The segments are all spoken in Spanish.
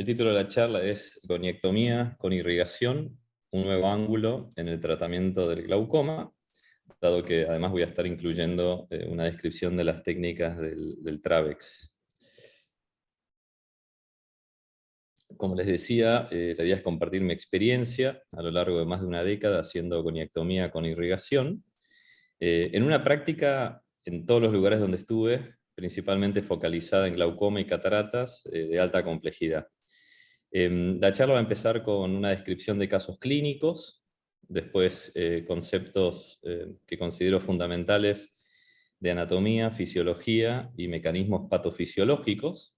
El título de la charla es Goniectomía con irrigación, un nuevo ángulo en el tratamiento del glaucoma, dado que además voy a estar incluyendo una descripción de las técnicas del TRAVEX. Como les decía, la idea es compartir mi experiencia a lo largo de más de una década haciendo goniectomía con irrigación, en una práctica en todos los lugares donde estuve, principalmente focalizada en glaucoma y cataratas de alta complejidad. La charla va a empezar con una descripción de casos clínicos, después conceptos que considero fundamentales de anatomía, fisiología y mecanismos patofisiológicos.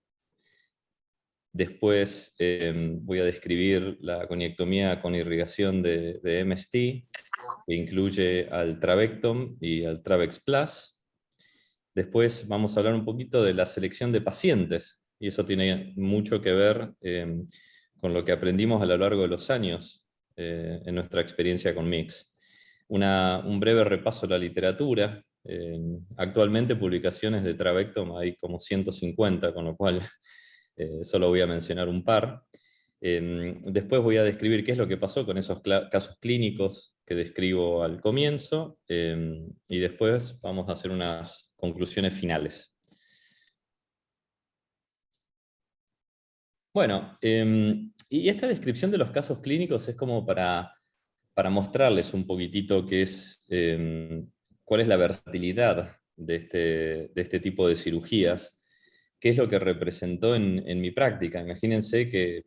Después voy a describir la goniectomía con irrigación de MST, que incluye al Travectom y al Travex Plus. Después vamos a hablar un poquito de la selección de pacientes, y eso tiene mucho que ver con lo que aprendimos a lo largo de los años en nuestra experiencia con MIX. Un breve repaso de la literatura. Actualmente publicaciones de Travectom hay como 150, con lo cual solo voy a mencionar un par. Después voy a describir qué es lo que pasó con esos casos clínicos que describo al comienzo, y después vamos a hacer unas conclusiones finales. Bueno, y esta descripción de los casos clínicos es como para mostrarles un poquitito cuál es la versatilidad de este tipo de cirugías, qué es lo que representó en mi práctica. Imagínense que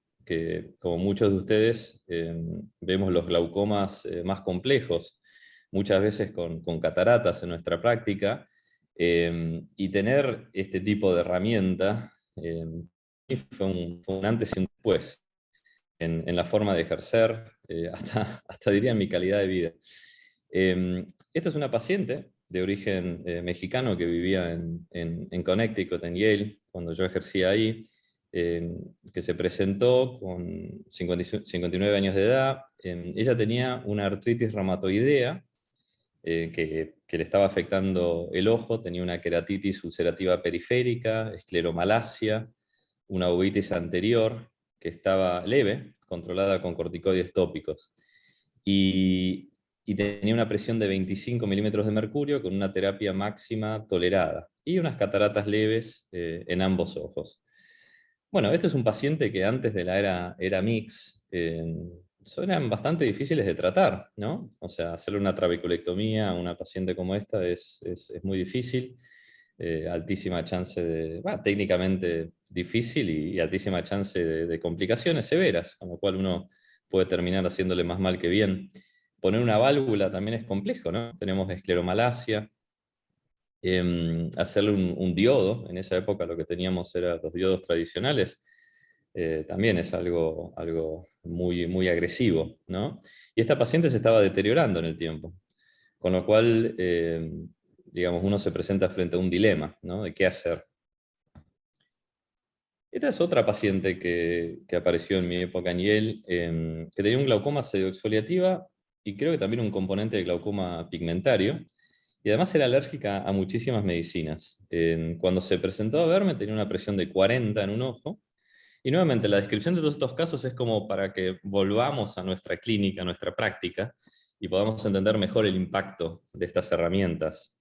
como muchos de ustedes, vemos los glaucomas más complejos, muchas veces con cataratas en nuestra práctica, y tener este tipo de herramienta fue un antes y un después en la forma de ejercer, hasta diría en mi calidad de vida. Esta es una paciente de origen mexicano que vivía en Connecticut, en Yale, cuando yo ejercía ahí, que se presentó con 59 años de edad. Ella tenía una artritis reumatoidea que le estaba afectando el ojo, tenía una queratitis ulcerativa periférica, escleromalacia, una uveitis anterior que estaba leve, controlada con corticoides tópicos. Y tenía una presión de 25 milímetros de mercurio con una terapia máxima tolerada y unas cataratas leves en ambos ojos. Bueno, este es un paciente que antes de la era mix eran bastante difíciles de tratar, ¿no? O sea, hacerle una trabeculectomía a una paciente como esta es muy difícil, altísima chance técnicamente difícil y altísima chance de complicaciones severas, con lo cual uno puede terminar haciéndole más mal que bien. Poner una válvula también es complejo, ¿no? Tenemos escleromalacia. Hacerle un diodo, en esa época lo que teníamos eran los diodos tradicionales, también es algo muy, muy agresivo, ¿no? Y esta paciente se estaba deteriorando en el tiempo, con lo cual, digamos, uno se presenta frente a un dilema, ¿no? De qué hacer. Esta es otra paciente que apareció en mi época en Yale, que tenía un glaucoma pseudoexfoliativa y creo que también un componente de glaucoma pigmentario, y además era alérgica a muchísimas medicinas. Cuando se presentó a verme tenía una presión de 40 en un ojo, y nuevamente la descripción de todos estos casos es como para que volvamos a nuestra clínica, a nuestra práctica, y podamos entender mejor el impacto de estas herramientas.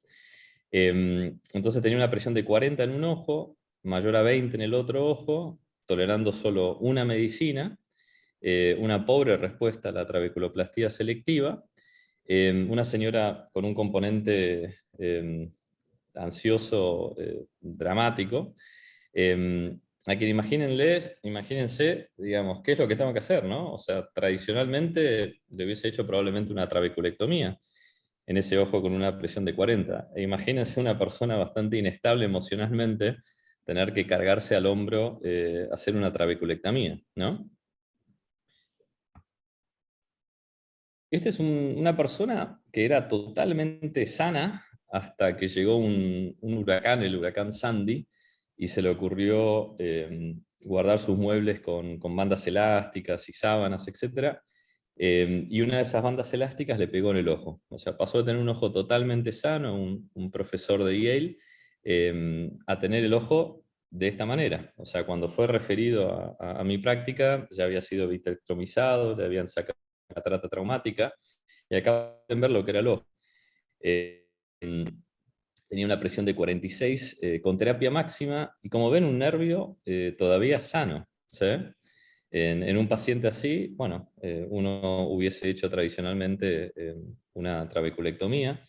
Entonces tenía una presión de 40 en un ojo, mayor a 20 en el otro ojo, tolerando solo una medicina, una pobre respuesta a la trabeculoplastía selectiva, una señora con un componente ansioso dramático, a quien imagínense, digamos, qué es lo que tengo que hacer, ¿no? O sea, tradicionalmente le hubiese hecho probablemente una trabeculectomía en ese ojo con una presión de 40. E imagínense una persona bastante inestable emocionalmente tener que cargarse al hombro hacer una trabeculectomía, ¿no? Esta es una persona que era totalmente sana hasta que llegó un huracán, el huracán Sandy, y se le ocurrió guardar sus muebles con bandas elásticas y sábanas, etc. Y una de esas bandas elásticas le pegó en el ojo. O sea, pasó de tener un ojo totalmente sano, un profesor de Yale, a tener el ojo de esta manera. O sea, cuando fue referido a mi práctica, ya había sido vitrectomizado, le habían sacado catarata traumática, y acá pueden ver lo que era el ojo. Eh, Tenía una presión de 46 con terapia máxima, y como ven, un nervio todavía sano. ¿Sí? En un paciente así, bueno, uno hubiese hecho tradicionalmente una trabeculectomía,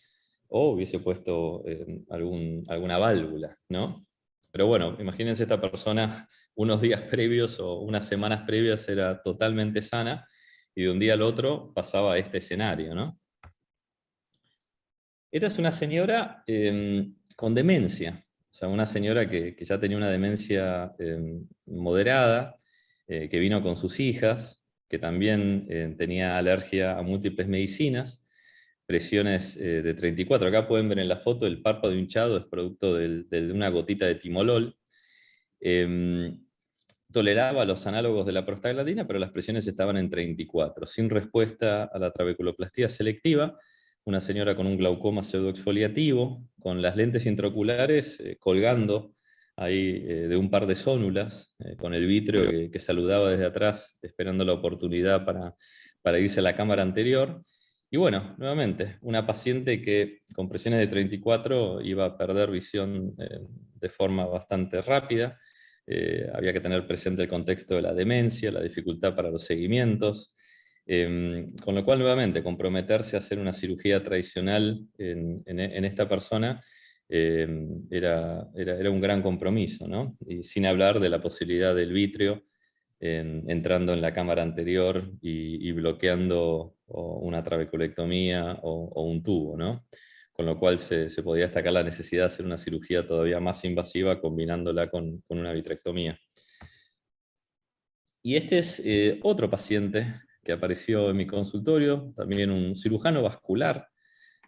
o hubiese puesto alguna válvula, ¿no? Pero bueno, imagínense esta persona unos días previos o unas semanas previas era totalmente sana, y de un día al otro pasaba a este escenario, ¿no? Esta es una señora con demencia, o sea, una señora que ya tenía una demencia moderada, que vino con sus hijas, que también tenía alergia a múltiples medicinas, presiones de 34. Acá pueden ver en la foto el párpado hinchado, es producto de una gotita de timolol. Eh, Toleraba los análogos de la prostaglandina, pero las presiones estaban en 34, sin respuesta a la trabeculoplastía selectiva. Una señora con un glaucoma pseudoexfoliativo, con las lentes intraoculares colgando ahí de un par de zónulas, con el vítreo que saludaba desde atrás, esperando la oportunidad para irse a la cámara anterior. Y bueno, nuevamente, una paciente que con presiones de 34 iba a perder visión de forma bastante rápida. Había que tener presente el contexto de la demencia, la dificultad para los seguimientos, con lo cual nuevamente comprometerse a hacer una cirugía tradicional en esta persona era un gran compromiso, ¿no? Y sin hablar de la posibilidad del vítreo entrando en la cámara anterior y bloqueando una trabeculectomía o un tubo, ¿no? Con lo cual se podía destacar la necesidad de hacer una cirugía todavía más invasiva combinándola con una vitrectomía. Y este es otro paciente que apareció en mi consultorio, también un cirujano vascular,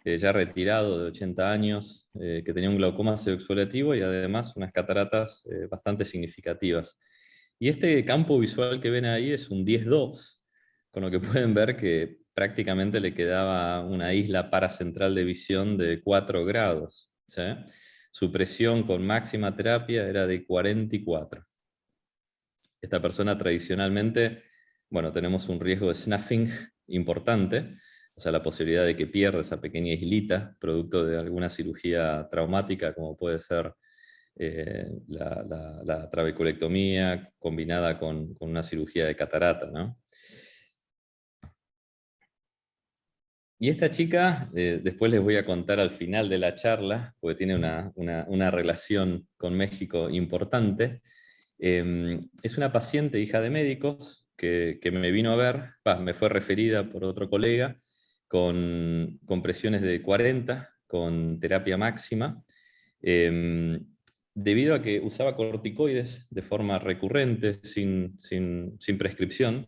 ya retirado de 80 años, que tenía un glaucoma pseudoexfoliativo y además unas cataratas bastante significativas. Y este campo visual que ven ahí es un 10-2, con lo que pueden ver que prácticamente le quedaba una isla paracentral de visión de 4 grados. ¿Sí? Su presión con máxima terapia era de 44. Esta persona tradicionalmente, bueno, tenemos un riesgo de snuffing importante, o sea, la posibilidad de que pierda esa pequeña islita producto de alguna cirugía traumática, como puede ser la trabeculectomía combinada con una cirugía de catarata, ¿no? Y esta chica, después les voy a contar al final de la charla, porque tiene una relación con México importante. Es una paciente, hija de médicos, que me vino a ver, me fue referida por otro colega, con presiones de 40, con terapia máxima, debido a que usaba corticoides de forma recurrente, sin prescripción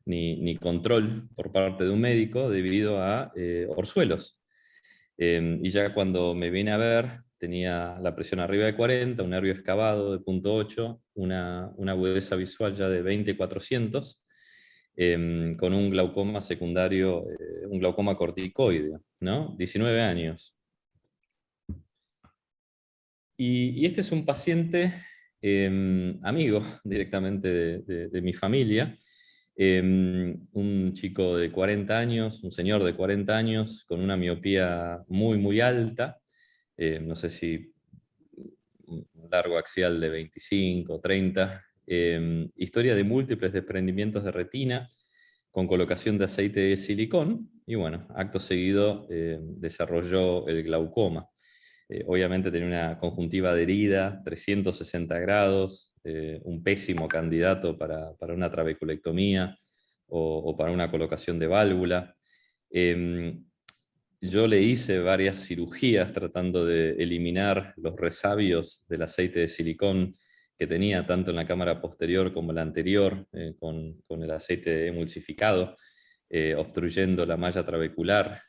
ni control por parte de un médico, debido a orzuelos. Y ya cuando me vine a ver, tenía la presión arriba de 40, un nervio excavado de 0.8, una agudeza visual ya de 20/400, con un glaucoma secundario, un glaucoma corticoide, ¿no? 19 años. Y este es un paciente amigo directamente de mi familia, un chico de 40 años, un señor de 40 años, con una miopía muy, muy alta, no sé si un largo axial de 25, 30, historia de múltiples desprendimientos de retina, con colocación de aceite de silicón, y bueno, acto seguido desarrolló el glaucoma. Obviamente tenía una conjuntiva adherida, 360 grados, un pésimo candidato para una trabeculectomía o para una colocación de válvula. Yo le hice varias cirugías tratando de eliminar los resabios del aceite de silicón que tenía tanto en la cámara posterior como la anterior, con el aceite emulsificado, obstruyendo la malla trabecular.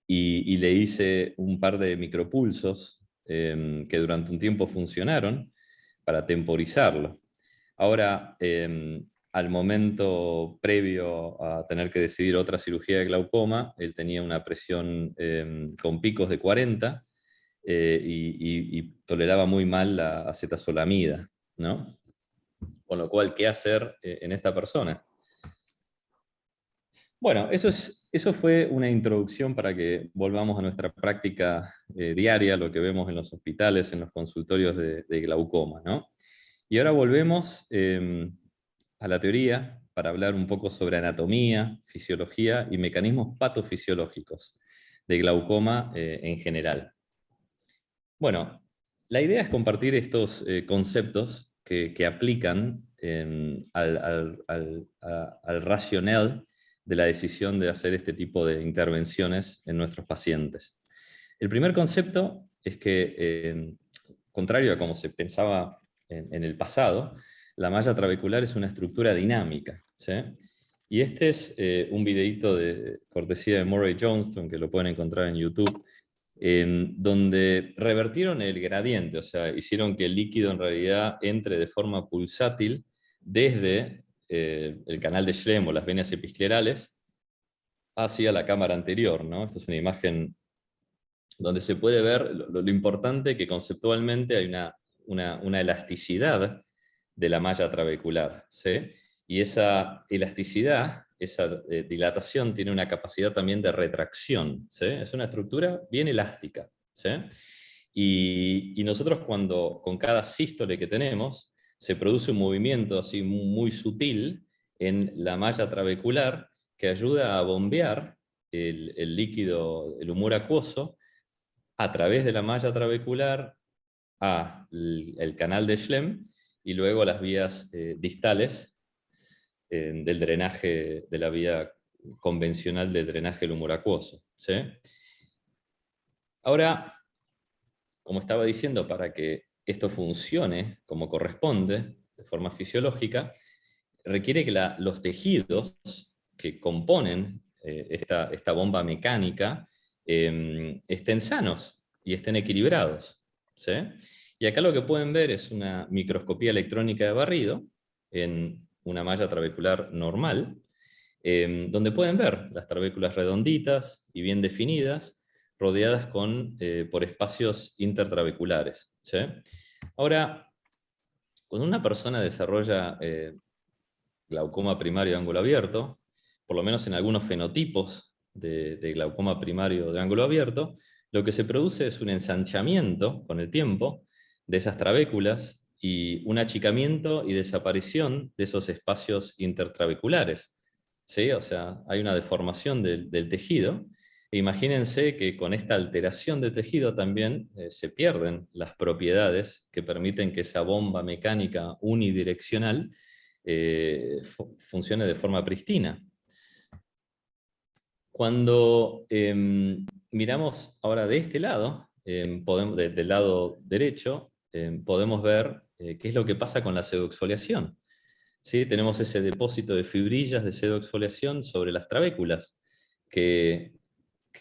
Y le hice un par de micropulsos que durante un tiempo funcionaron para temporizarlo. Ahora, al momento previo a tener que decidir otra cirugía de glaucoma, él tenía una presión con picos de 40, y toleraba muy mal la acetazolamida, ¿no? Con lo cual, ¿qué hacer en esta persona? Bueno, eso fue una introducción para que volvamos a nuestra práctica diaria, lo que vemos en los hospitales, en los consultorios de glaucoma, ¿no? Y ahora volvemos a la teoría para hablar un poco sobre anatomía, fisiología y mecanismos patofisiológicos de glaucoma en general. Bueno, la idea es compartir estos conceptos que aplican al racional de la decisión de hacer este tipo de intervenciones en nuestros pacientes. El primer concepto es que, contrario a como se pensaba en el pasado, la malla trabecular es una estructura dinámica, ¿sí? Y este es un videíto de cortesía de Murray Johnston, que lo pueden encontrar en YouTube, donde revertieron el gradiente, o sea, hicieron que el líquido en realidad entre de forma pulsátil desde el canal de Schlemm o las venas episclerales hacia la cámara anterior, ¿no? Esta es una imagen donde se puede ver lo importante que conceptualmente hay una elasticidad de la malla trabecular, ¿sí? Y esa elasticidad, esa dilatación, tiene una capacidad también de retracción, ¿sí? Es una estructura bien elástica, ¿sí? Y nosotros con cada sístole que tenemos, se produce un movimiento así muy sutil en la malla trabecular que ayuda a bombear el líquido, el humor acuoso, a través de la malla trabecular al canal de Schlemm y luego a las vías distales del drenaje, de la vía convencional de drenaje del humor acuoso, ¿sí? Ahora, como estaba diciendo, para que esto funcione como corresponde, de forma fisiológica, requiere que los tejidos que componen esta bomba mecánica estén sanos y estén equilibrados, ¿sí? Y acá lo que pueden ver es una microscopía electrónica de barrido en una malla trabecular normal, donde pueden ver las trabéculas redonditas y bien definidas, rodeadas por espacios intertrabeculares, ¿sí? Ahora, cuando una persona desarrolla glaucoma primario de ángulo abierto, por lo menos en algunos fenotipos de glaucoma primario de ángulo abierto, lo que se produce es un ensanchamiento con el tiempo de esas trabéculas y un achicamiento y desaparición de esos espacios intertrabeculares, ¿sí? O sea, hay una deformación del tejido. E imagínense que con esta alteración de tejido también se pierden las propiedades que permiten que esa bomba mecánica unidireccional funcione de forma pristina. Cuando miramos ahora de este lado, del lado derecho, podemos ver qué es lo que pasa con la pseudoexfoliación. ¿Sí? Tenemos ese depósito de fibrillas de pseudoexfoliación sobre las trabéculas, que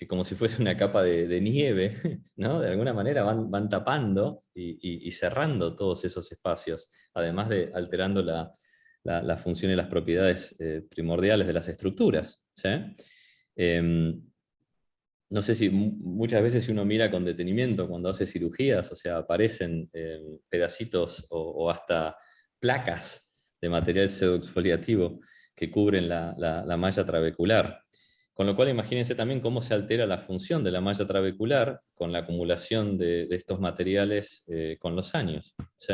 como si fuese una capa de nieve, ¿no? De alguna manera van tapando y cerrando todos esos espacios, además de alterando la función y las propiedades primordiales de las estructuras, ¿sí? No sé si muchas veces si uno mira con detenimiento cuando hace cirugías, o sea, aparecen pedacitos o hasta placas de material pseudoexfoliativo que cubren la malla trabecular. Con lo cual imagínense también cómo se altera la función de la malla trabecular con la acumulación de estos materiales con los años, ¿sí?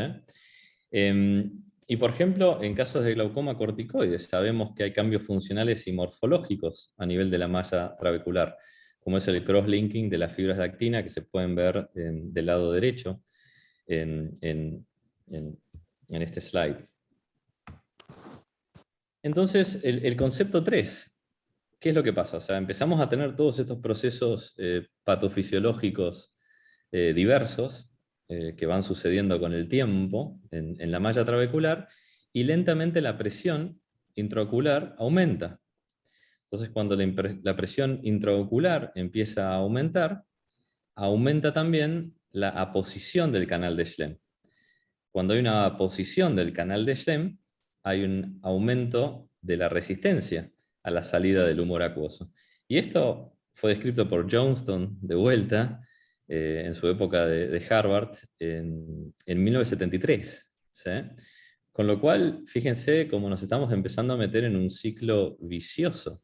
Y por ejemplo, en casos de glaucoma corticoide, sabemos que hay cambios funcionales y morfológicos a nivel de la malla trabecular, como es el cross-linking de las fibras de actina que se pueden ver del lado derecho en este slide. Entonces, el concepto 3, ¿qué es lo que pasa? O sea, empezamos a tener todos estos procesos patofisiológicos diversos que van sucediendo con el tiempo en la malla trabecular, y lentamente la presión intraocular aumenta. Entonces, cuando la presión intraocular empieza a aumentar, aumenta también la aposición del canal de Schlemm. Cuando hay una aposición del canal de Schlemm, hay un aumento de la resistencia a la salida del humor acuoso. Y esto fue descrito por Johnston de vuelta en su época de Harvard en 1973. ¿Sí? Con lo cual, fíjense cómo nos estamos empezando a meter en un ciclo vicioso,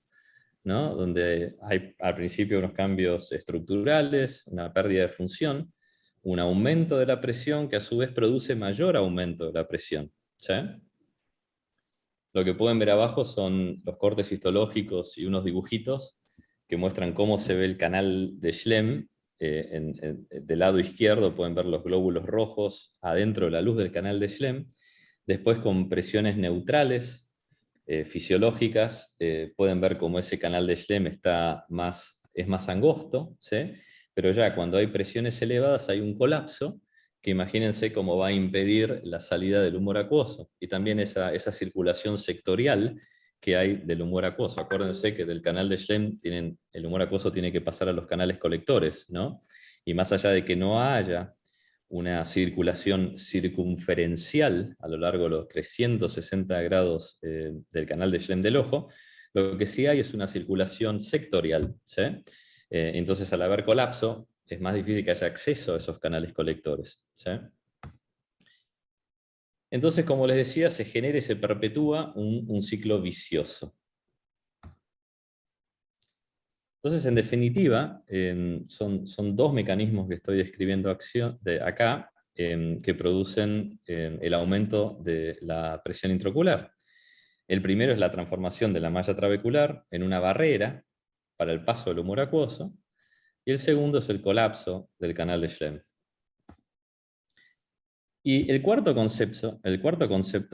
¿no? Donde hay al principio unos cambios estructurales, una pérdida de función, un aumento de la presión que a su vez produce mayor aumento de la presión. ¿Sí? Lo que pueden ver abajo son los cortes histológicos y unos dibujitos que muestran cómo se ve el canal de Schlemm. Del lado izquierdo pueden ver los glóbulos rojos adentro de la luz del canal de Schlemm. Después, con presiones neutrales, fisiológicas, pueden ver cómo ese canal de Schlemm es más angosto, ¿sí? Pero ya cuando hay presiones elevadas hay un colapso, que imagínense cómo va a impedir la salida del humor acuoso, y también esa circulación sectorial que hay del humor acuoso. Acuérdense que del canal de Schlemm el humor acuoso tiene que pasar a los canales colectores, ¿no? Y más allá de que no haya una circulación circunferencial a lo largo de los 360 grados del canal de Schlemm del ojo, lo que sí hay es una circulación sectorial, ¿sí? Entonces, al haber colapso, es más difícil que haya acceso a esos canales colectores, ¿sí? Entonces, como les decía, se genera y se perpetúa un ciclo vicioso. Entonces, en definitiva, son dos mecanismos que estoy describiendo acá, que producen el aumento de la presión intraocular. El primero es la transformación de la malla trabecular en una barrera para el paso del humor acuoso, y el segundo es el colapso del canal de Schlemm. Y el cuarto concepto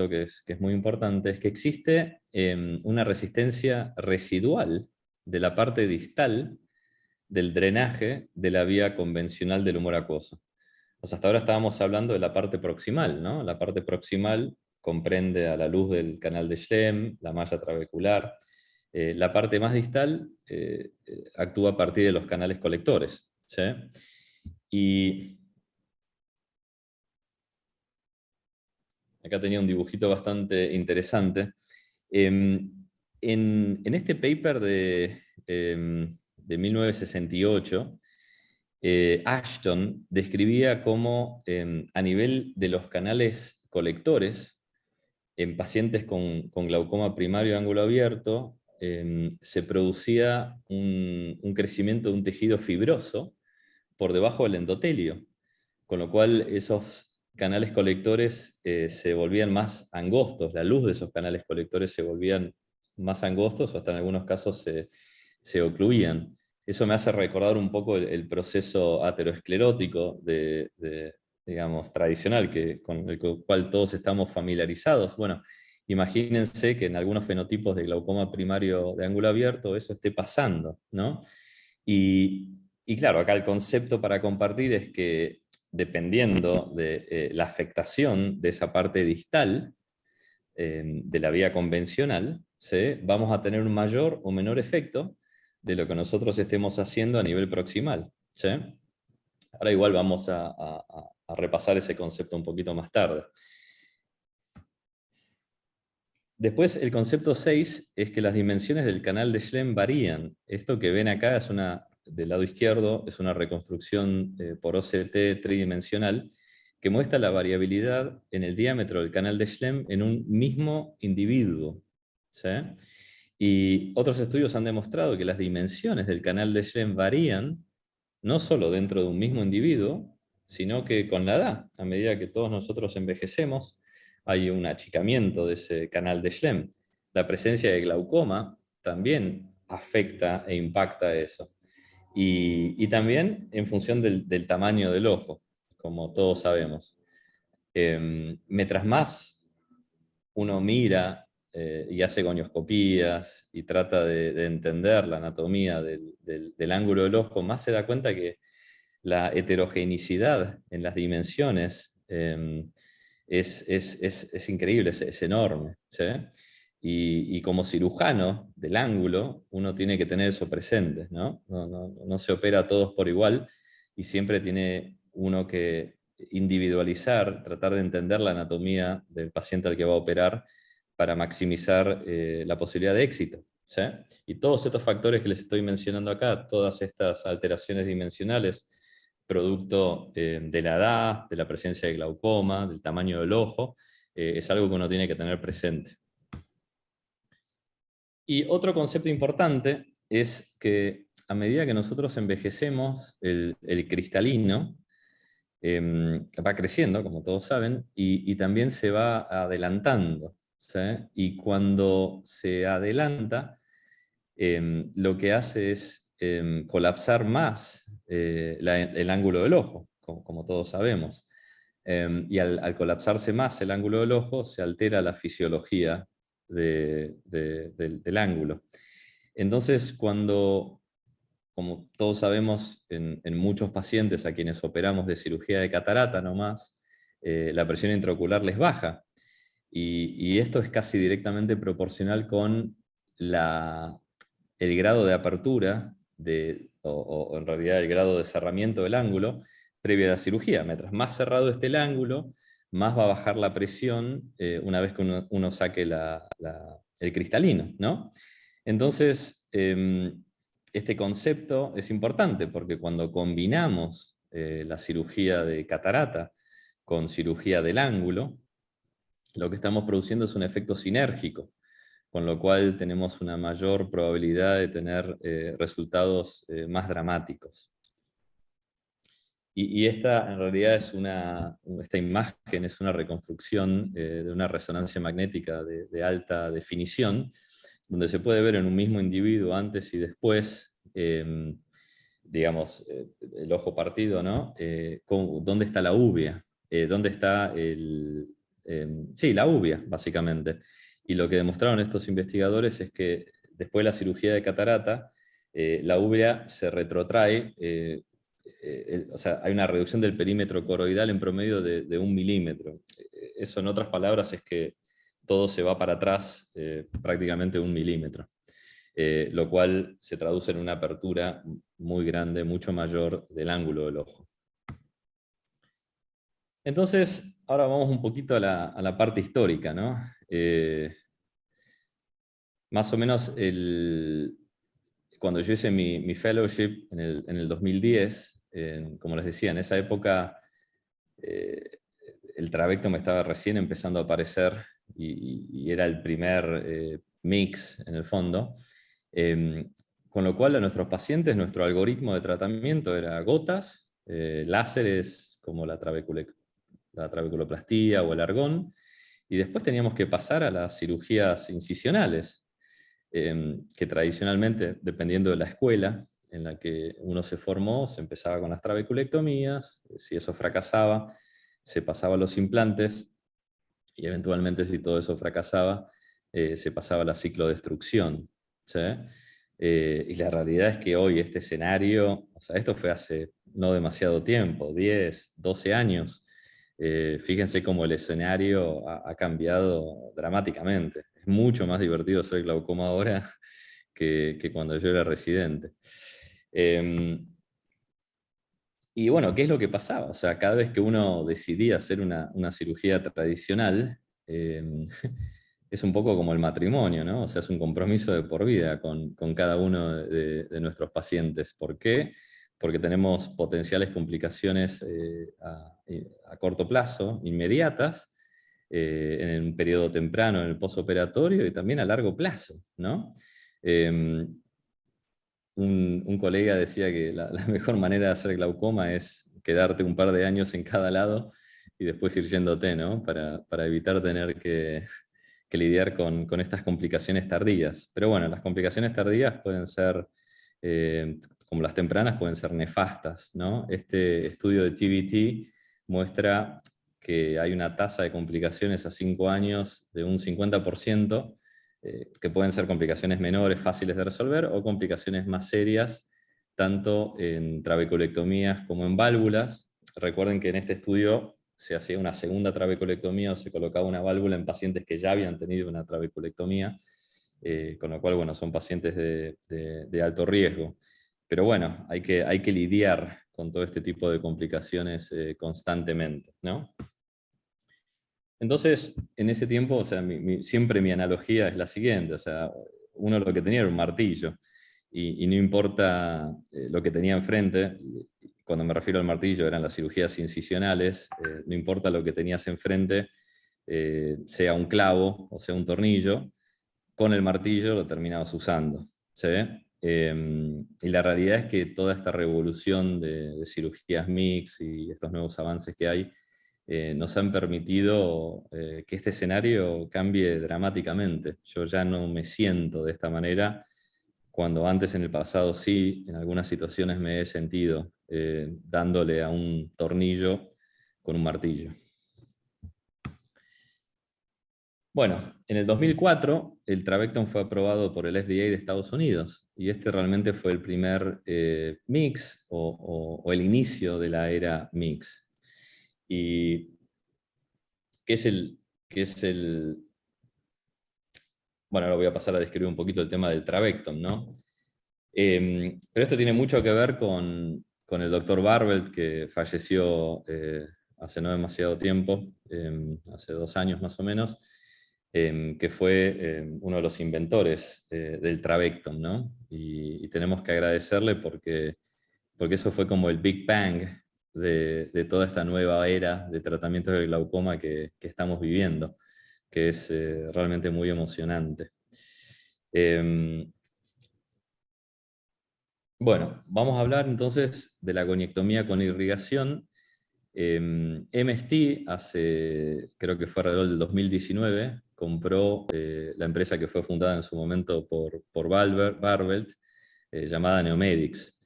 que es muy importante es que existe una resistencia residual de la parte distal del drenaje de la vía convencional del humor acuoso. O sea, hasta ahora estábamos hablando de la parte proximal, ¿no? La parte proximal comprende a la luz del canal de Schlemm, la malla trabecular. La parte más distal actúa a partir de los canales colectores, ¿sí? Y acá tenía un dibujito bastante interesante. En este paper de 1968, Ashton describía cómo a nivel de los canales colectores, en pacientes con glaucoma primario de ángulo abierto, se producía un crecimiento de un tejido fibroso por debajo del endotelio, con lo cual esos canales colectores se volvían más angostos, la luz de esos canales colectores se volvían más angostos o hasta en algunos casos se ocluían. Eso me hace recordar un poco el proceso ateroesclerótico digamos, tradicional, con el cual todos estamos familiarizados. Bueno, imagínense que en algunos fenotipos de glaucoma primario de ángulo abierto eso esté pasando, ¿no? Y claro, acá el concepto para compartir es que dependiendo de la afectación de esa parte distal de la vía convencional, ¿sí? Vamos a tener un mayor o menor efecto de lo que nosotros estemos haciendo a nivel proximal, ¿sí? Ahora igual vamos a repasar ese concepto un poquito más tarde. Después, el concepto 6 es que las dimensiones del canal de Schlemm varían. Esto que ven acá del lado izquierdo, es una reconstrucción por OCT tridimensional que muestra la variabilidad en el diámetro del canal de Schlemm en un mismo individuo, ¿sí? Y otros estudios han demostrado que las dimensiones del canal de Schlemm varían no solo dentro de un mismo individuo, sino que con la edad, a medida que todos nosotros envejecemos, hay un achicamiento de ese canal de Schlemm. La presencia de glaucoma también afecta e impacta eso. Y también en función del tamaño del ojo, como todos sabemos. Mientras más uno mira y hace gonioscopías y trata de entender la anatomía del ángulo del ojo, más se da cuenta que la heterogeneidad en las dimensiones es increíble, es enorme, ¿sí? Y como cirujano del ángulo, uno tiene que tener eso presente, ¿no? No se opera a todos por igual y siempre tiene uno que individualizar, tratar de entender la anatomía del paciente al que va a operar para maximizar la posibilidad de éxito, ¿sí? Y todos estos factores que les estoy mencionando acá, todas estas alteraciones dimensionales, producto de la edad, de la presencia de glaucoma, del tamaño del ojo, es algo que uno tiene que tener presente. Y otro concepto importante es que a medida que nosotros envejecemos, el cristalino va creciendo, como todos saben, y también se va adelantando, ¿sí? Y cuando se adelanta, lo que hace es colapsar más el ángulo del ojo, como todos sabemos. Y al colapsarse más el ángulo del ojo, se altera la fisiología del ángulo. Entonces, como todos sabemos, en muchos pacientes a quienes operamos de cirugía de catarata nomás, la presión intraocular les baja. Y esto es casi directamente proporcional con el grado de apertura, o en realidad el grado de cerramiento del ángulo previo a la cirugía. Mientras más cerrado esté el ángulo, más va a bajar la presión una vez que uno saque el cristalino, ¿no? Entonces, este concepto es importante porque cuando combinamos la cirugía de catarata con cirugía del ángulo, lo que estamos produciendo es un efecto sinérgico, con lo cual tenemos una mayor probabilidad de tener resultados más dramáticos. Y esta en realidad esta imagen es una reconstrucción de una resonancia magnética de alta definición, donde se puede ver en un mismo individuo antes y después, digamos, el ojo partido, ¿no? ¿Dónde está la úvea? ¿Dónde está sí, la úvea, básicamente. Y lo que demostraron estos investigadores es que después de la cirugía de catarata, la úvea se retrotrae, o sea, hay una reducción del perímetro coroidal en promedio de 1 milímetro. Eso, en otras palabras, es que todo se va para atrás prácticamente 1 milímetro. Lo cual se traduce en una apertura muy grande, mucho mayor del ángulo del ojo. Entonces, ahora vamos un poquito a la parte histórica, ¿no? Más o menos, cuando yo hice mi fellowship en el 2010, como les decía, en esa época el trabecto me estaba recién empezando a aparecer y era el primer mix en el fondo. Con lo cual a nuestros pacientes nuestro algoritmo de tratamiento era gotas, láseres como la trabeculoplastía o el argón, y después teníamos que pasar a las cirugías incisionales, que tradicionalmente, dependiendo de la escuela en la que uno se formó, se empezaba con las trabeculectomías, si eso fracasaba, se pasaba a los implantes, y eventualmente, si todo eso fracasaba, se pasaba a la ciclodestrucción, ¿sí? Y la realidad es que hoy este escenario, o sea, esto fue hace no demasiado tiempo, 10, 12 años, fíjense cómo el escenario ha cambiado dramáticamente. Es mucho más divertido ser glaucoma ahora que cuando yo era residente. Y bueno, ¿qué es lo que pasaba? O sea, cada vez que uno decidía hacer una cirugía tradicional, es un poco como el matrimonio, ¿no? O sea, es un compromiso de por vida con cada uno de nuestros pacientes. ¿Por qué? Porque tenemos potenciales complicaciones a corto plazo, inmediatas, en un periodo temprano, en el posoperatorio, y también a largo plazo, ¿no? Un colega decía que la mejor manera de hacer glaucoma es quedarte un par de años en cada lado y después ir yéndote, ¿no? Para evitar tener que lidiar con estas complicaciones tardías. Pero bueno, las complicaciones tardías pueden ser, como las tempranas, pueden ser nefastas, ¿no? Este estudio de TVT muestra que hay una tasa de complicaciones a 5 años de un 50%, que pueden ser complicaciones menores, fáciles de resolver, o complicaciones más serias, tanto en trabeculectomías como en válvulas. Recuerden que en este estudio se hacía una segunda trabeculectomía o se colocaba una válvula en pacientes que ya habían tenido una trabeculectomía, con lo cual, bueno, son pacientes de alto riesgo. Pero bueno, hay que lidiar con todo este tipo de complicaciones constantemente, ¿no? Entonces, en ese tiempo, o sea, siempre mi analogía es la siguiente, o sea, uno lo que tenía era un martillo, y no importa lo que tenía enfrente, cuando me refiero al martillo, eran las cirugías incisionales, no importa lo que tenías enfrente, sea un clavo o sea un tornillo, con el martillo lo terminabas usando. ¿Sí? Y la realidad es que toda esta revolución de cirugías mix y estos nuevos avances que hay, nos han permitido que este escenario cambie dramáticamente. Yo ya no me siento de esta manera, cuando antes en el pasado sí, en algunas situaciones me he sentido dándole a un tornillo con un martillo. Bueno, en el 2004 el Trabecton fue aprobado por el FDA de Estados Unidos y este realmente fue el primer mix o el inicio de la era mix. Y qué es el... Bueno, ahora voy a pasar a describir un poquito el tema del Trabecton, ¿no? Pero esto tiene mucho que ver con el doctor Barbelt, que falleció hace no demasiado tiempo, hace 2 años más o menos, que fue uno de los inventores del Trabecton, ¿no? Y tenemos que agradecerle porque eso fue como el Big Bang de toda esta nueva era de tratamientos del glaucoma que estamos viviendo, que es realmente muy emocionante. Bueno, vamos a hablar entonces de la goniectomía con irrigación. MST, creo que fue alrededor del 2019, compró la empresa que fue fundada en su momento por Barbelt, llamada Neomedics.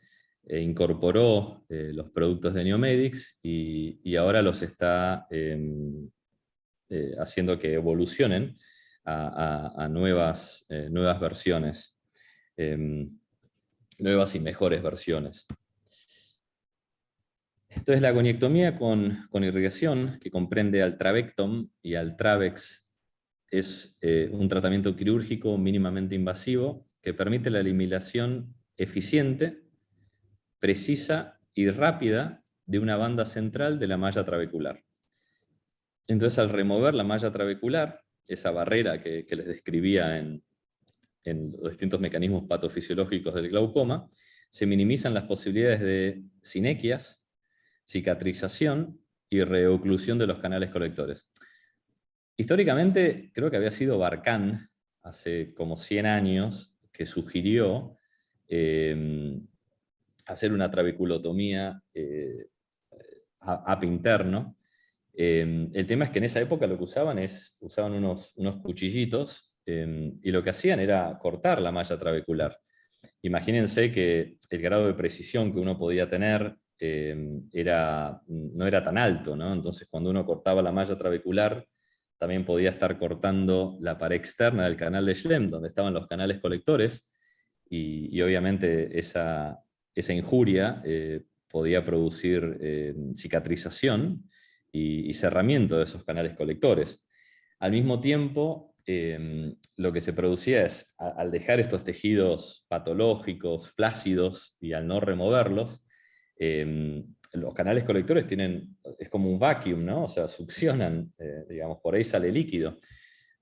Incorporó los productos de Neomedics y ahora los está haciendo que evolucionen a nuevas versiones, nuevas y mejores versiones. Entonces la goniectomía con irrigación, que comprende al Trabectom y al Trabex, es un tratamiento quirúrgico mínimamente invasivo que permite la eliminación eficiente, precisa y rápida de una banda central de la malla trabecular. Entonces, al remover la malla trabecular, esa barrera que les describía en los distintos mecanismos patofisiológicos del glaucoma, se minimizan las posibilidades de sinequias, cicatrización y reoclusión de los canales colectores. Históricamente, creo que había sido Barkan, hace como 100 años, que sugirió hacer una trabeculotomía AP interno. El tema es que en esa época lo que usaban unos cuchillitos y lo que hacían era cortar la malla trabecular. Imagínense que el grado de precisión que uno podía tener no era tan alto, ¿no? Entonces cuando uno cortaba la malla trabecular, también podía estar cortando la pared externa del canal de Schlemm, donde estaban los canales colectores, y obviamente esa injuria podía producir cicatrización y cerramiento de esos canales colectores. Al mismo tiempo, lo que se producía es, al dejar estos tejidos patológicos, flácidos, y al no removerlos, los canales colectores es como un vacuum, ¿no? O sea, succionan, digamos, por ahí sale líquido.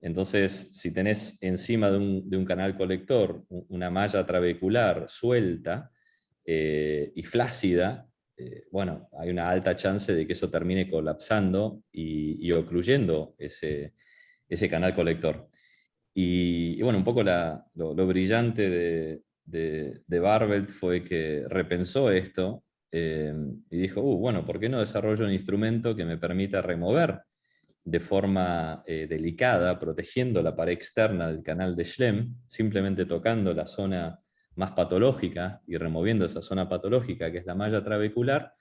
Entonces, si tenés encima de un canal colector una malla trabecular suelta y flácida, bueno, hay una alta chance de que eso termine colapsando y ocluyendo ese canal colector. Y bueno, un poco lo brillante de Barbelt fue que repensó esto y dijo, bueno, ¿por qué no desarrollo un instrumento que me permita remover de forma delicada, protegiendo la pared externa del canal de Schlemm, simplemente tocando la zona más patológica y removiendo esa zona patológica, que es la malla trabecular,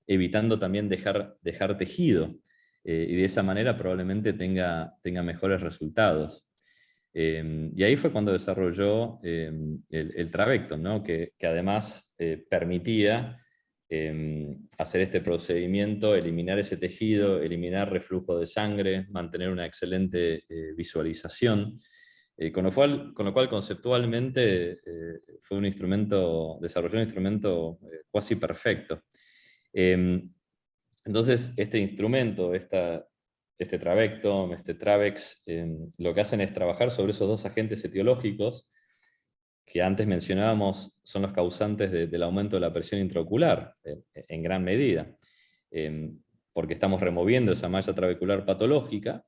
evitando también dejar tejido, y de esa manera probablemente tenga mejores resultados. Y ahí fue cuando desarrolló el Trabecton, ¿no? que además permitía hacer este procedimiento, eliminar ese tejido, eliminar reflujo de sangre, mantener una excelente visualización, con lo cual conceptualmente desarrolló un instrumento cuasi perfecto. Entonces, este instrumento, este Trabectom, este Trabex, lo que hacen es trabajar sobre esos dos agentes etiológicos que antes mencionábamos son los causantes del aumento de la presión intraocular, en gran medida, porque estamos removiendo esa malla trabecular patológica,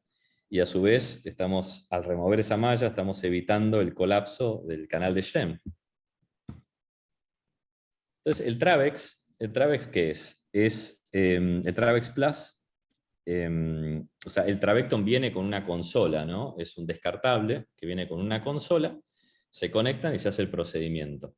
y a su vez, al remover esa malla, estamos evitando el colapso del canal de Schlem. Entonces, ¿el Travex qué es? El Travex Plus, o sea, el Trabecton viene con una consola, ¿no? Es un descartable que viene con una consola, se conectan y se hace el procedimiento.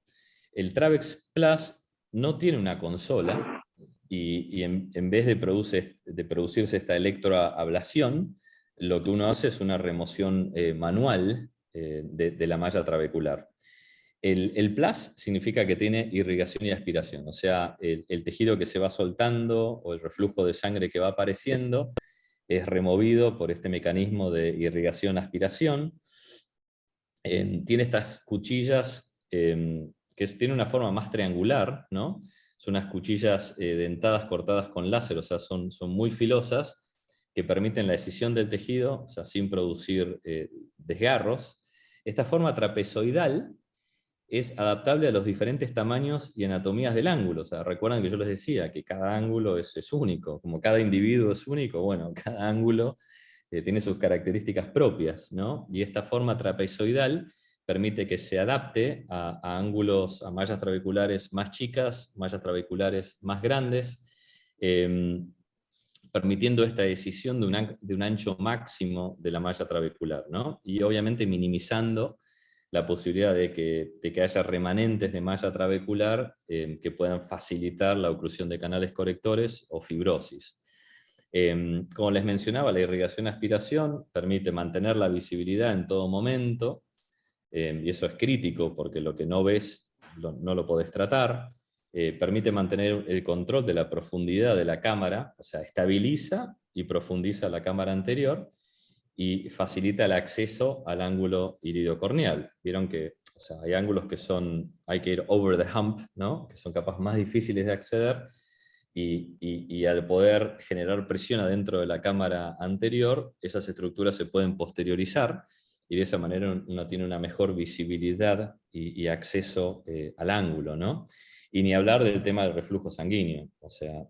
El Travex Plus no tiene una consola, y en vez de producirse esta electroablación, lo que uno hace es una remoción manual de la malla trabecular. El plus significa que tiene irrigación y aspiración, o sea, el tejido que se va soltando o el reflujo de sangre que va apareciendo es removido por este mecanismo de irrigación-aspiración. Tiene estas cuchillas que tienen una forma más triangular, ¿no? Son unas cuchillas dentadas cortadas con láser, o sea, son muy filosas, que permiten la escisión del tejido, o sea, sin producir desgarros. Esta forma trapezoidal es adaptable a los diferentes tamaños y anatomías del ángulo. O sea, recuerdan que yo les decía que cada ángulo es único, como cada individuo es único, bueno, cada ángulo tiene sus características propias, ¿no? Y esta forma trapezoidal permite que se adapte a ángulos, a mallas trabeculares más chicas, mallas trabeculares más grandes, permitiendo esta decisión de un ancho máximo de la malla trabecular, ¿no? Y obviamente minimizando la posibilidad de que haya remanentes de malla trabecular que puedan facilitar la oclusión de canales correctores o fibrosis. Como les mencionaba, la irrigación-aspiración permite mantener la visibilidad en todo momento, y eso es crítico porque lo que no ves no lo podés tratar. Permite mantener el control de la profundidad de la cámara, o sea, estabiliza y profundiza la cámara anterior, y facilita el acceso al ángulo iridocorneal. Vieron que, o sea, hay ángulos que hay que ir over the hump, ¿no? Que son capaz más difíciles de acceder, y al poder generar presión adentro de la cámara anterior, esas estructuras se pueden posteriorizar, y de esa manera uno tiene una mejor visibilidad y acceso al ángulo, ¿no? Y ni hablar del tema del reflujo sanguíneo, o sea,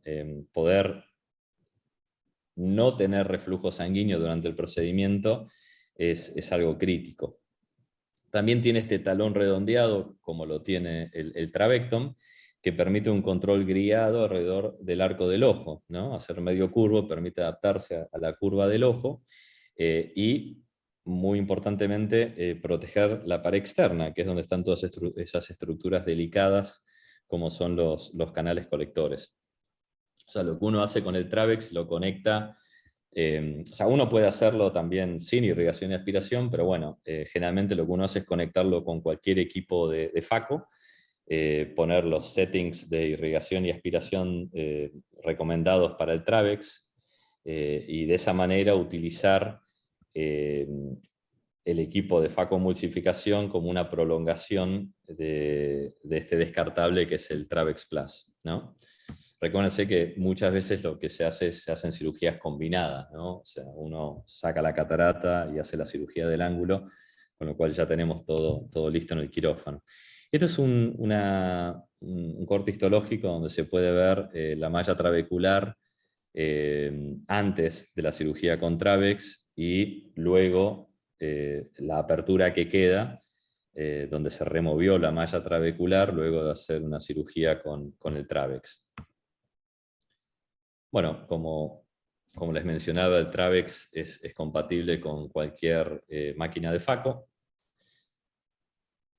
poder no tener reflujo sanguíneo durante el procedimiento es algo crítico. También tiene este talón redondeado, como lo tiene el Trabecton, que permite un control guiado alrededor del arco del ojo, ¿no? Hacer medio curvo permite adaptarse a la curva del ojo, y, muy importantemente, proteger la pared externa, que es donde están todas esas estructuras delicadas, como son los canales colectores. O sea, lo que uno hace con el Travex lo conecta. O sea, uno puede hacerlo también sin irrigación y aspiración, pero bueno, generalmente lo que uno hace es conectarlo con cualquier equipo de FACO, poner los settings de irrigación y aspiración recomendados para el Travex, y de esa manera utilizar el equipo de FACO emulsificación como una prolongación de este descartable que es el Travex Plus, ¿no? Recuérdense que muchas veces lo que se hacen cirugías combinadas, ¿no? O sea, uno saca la catarata y hace la cirugía del ángulo, con lo cual ya tenemos todo listo en el quirófano. Este es un corte histológico donde se puede ver la malla trabecular antes de la cirugía con Travex, y luego la apertura que queda, donde se removió la malla trabecular luego de hacer una cirugía con el Travex. Bueno, como les mencionaba, el Travex es compatible con cualquier máquina de FACO.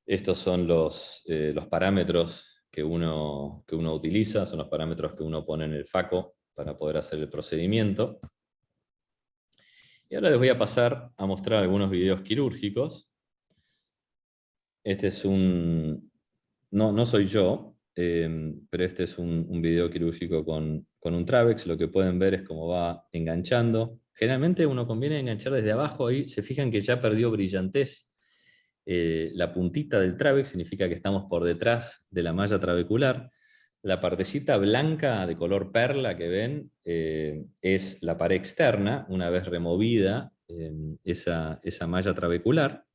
Estos son los parámetros que uno utiliza, son los parámetros que uno pone en el FACO para poder hacer el procedimiento. Y ahora les voy a pasar a mostrar algunos videos quirúrgicos. Este es no soy yo, pero este es un video quirúrgico con un Travex. Lo que pueden ver es cómo va enganchando. Generalmente uno conviene enganchar desde abajo, ahí se fijan que ya perdió brillantez. La puntita del Travex significa que estamos por detrás de la malla trabecular. La partecita blanca de color perla que ven es la pared externa, una vez removida esa malla trabecular.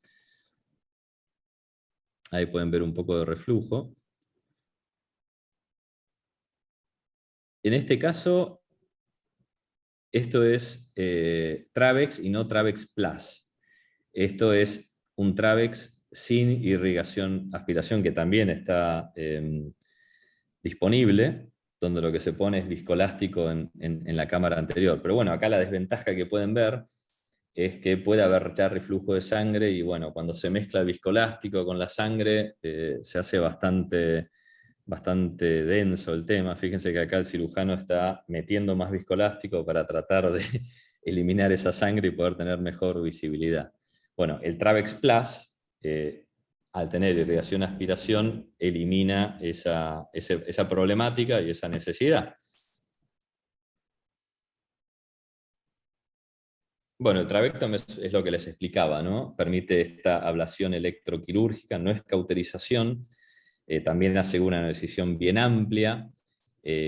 Ahí pueden ver un poco de reflujo. En este caso, esto es Travex y no Travex Plus. Esto es un Travex sin irrigación, aspiración, que también está disponible, donde lo que se pone es viscoelástico en la cámara anterior. Pero bueno, acá la desventaja que pueden ver es que puede haber ya reflujo de sangre y bueno, cuando se mezcla el viscoelástico con la sangre se hace bastante denso el tema. Fíjense que acá el cirujano está metiendo más viscoelástico para tratar de eliminar esa sangre y poder tener mejor visibilidad. Bueno, el Travex Plus, al tener irrigación-aspiración, elimina esa problemática y esa necesidad. Bueno, el trabectom es lo que les explicaba, ¿no? Permite esta ablación electroquirúrgica, no es cauterización, también asegura una decisión bien amplia.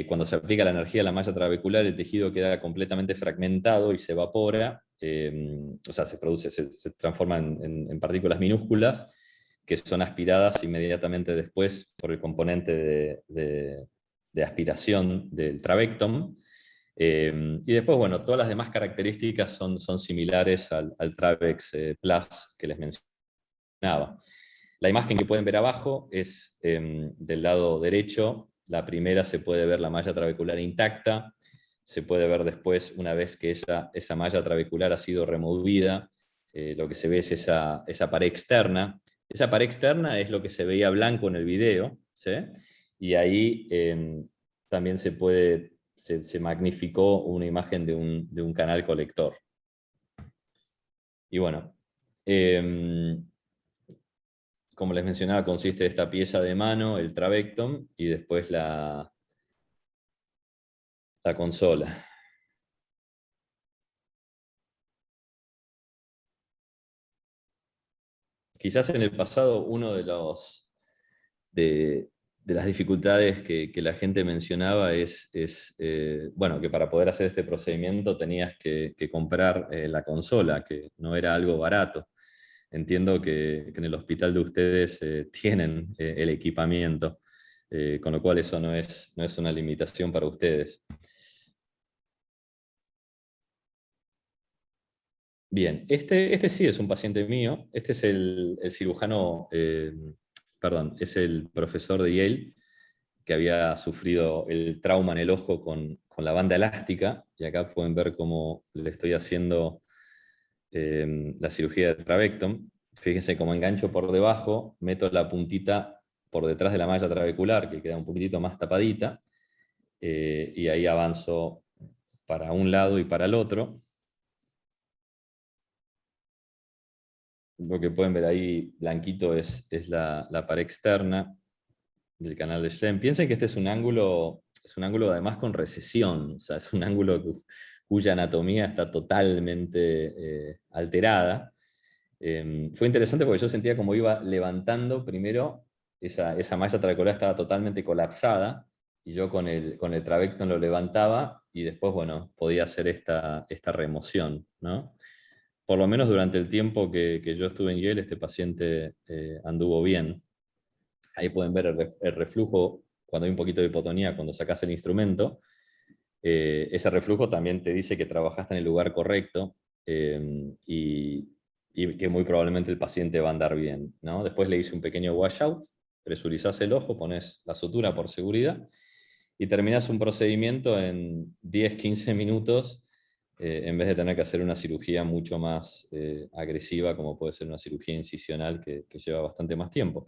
Cuando se aplica la energía a la malla trabecular, el tejido queda completamente fragmentado y se evapora, o sea, se transforma en partículas minúsculas que son aspiradas inmediatamente después por el componente de aspiración del trabectom. Y después, bueno, todas las demás características son similares al Travex Plus que les mencionaba. La imagen que pueden ver abajo es del lado derecho. La primera se puede ver la malla trabecular intacta. Se puede ver después, una vez que esa malla trabecular ha sido removida, lo que se ve es esa pared externa. Esa pared externa es lo que se veía blanco en el video, ¿sí? Y ahí también se magnificó una imagen de un canal colector. Y bueno, como les mencionaba, consiste de esta pieza de mano, el trabectom, y después la consola. Quizás en el pasado uno de, de las dificultades que la gente mencionaba bueno, que para poder hacer este procedimiento tenías que comprar la consola, que no era algo barato. Entiendo que en el hospital de ustedes tienen el equipamiento, con lo cual eso no es una limitación para ustedes. Bien, este sí es un paciente mío, este es el cirujano, perdón, es el profesor de Yale que había sufrido el trauma en el ojo con la banda elástica, y acá pueden ver cómo le estoy haciendo la cirugía de trabectom. Fíjense cómo engancho por debajo, meto la puntita por detrás de la malla trabecular, que queda un poquitito más tapadita, y ahí avanzo para un lado y para el otro. Lo que pueden ver ahí blanquito es la pared externa del canal de Schlemm. Piensen que este es un ángulo además con recesión, o sea, es un ángulo cuya anatomía está totalmente alterada. Fue interesante porque yo sentía como iba levantando primero, esa malla trabecular estaba totalmente colapsada, y yo con el trabectom lo levantaba, y después, bueno, podía hacer esta remoción, ¿no? Por lo menos durante el tiempo que yo estuve en Yale, este paciente anduvo bien. Ahí pueden ver el reflujo cuando hay un poquito de hipotonía, cuando sacas el instrumento. Ese reflujo también te dice que trabajaste en el lugar correcto, y que muy probablemente el paciente va a andar bien, ¿no? Después le hice un pequeño washout, presurizás el ojo, pones la sutura por seguridad y terminás un procedimiento en 10-15 minutos, en vez de tener que hacer una cirugía mucho más agresiva, como puede ser una cirugía incisional que lleva bastante más tiempo.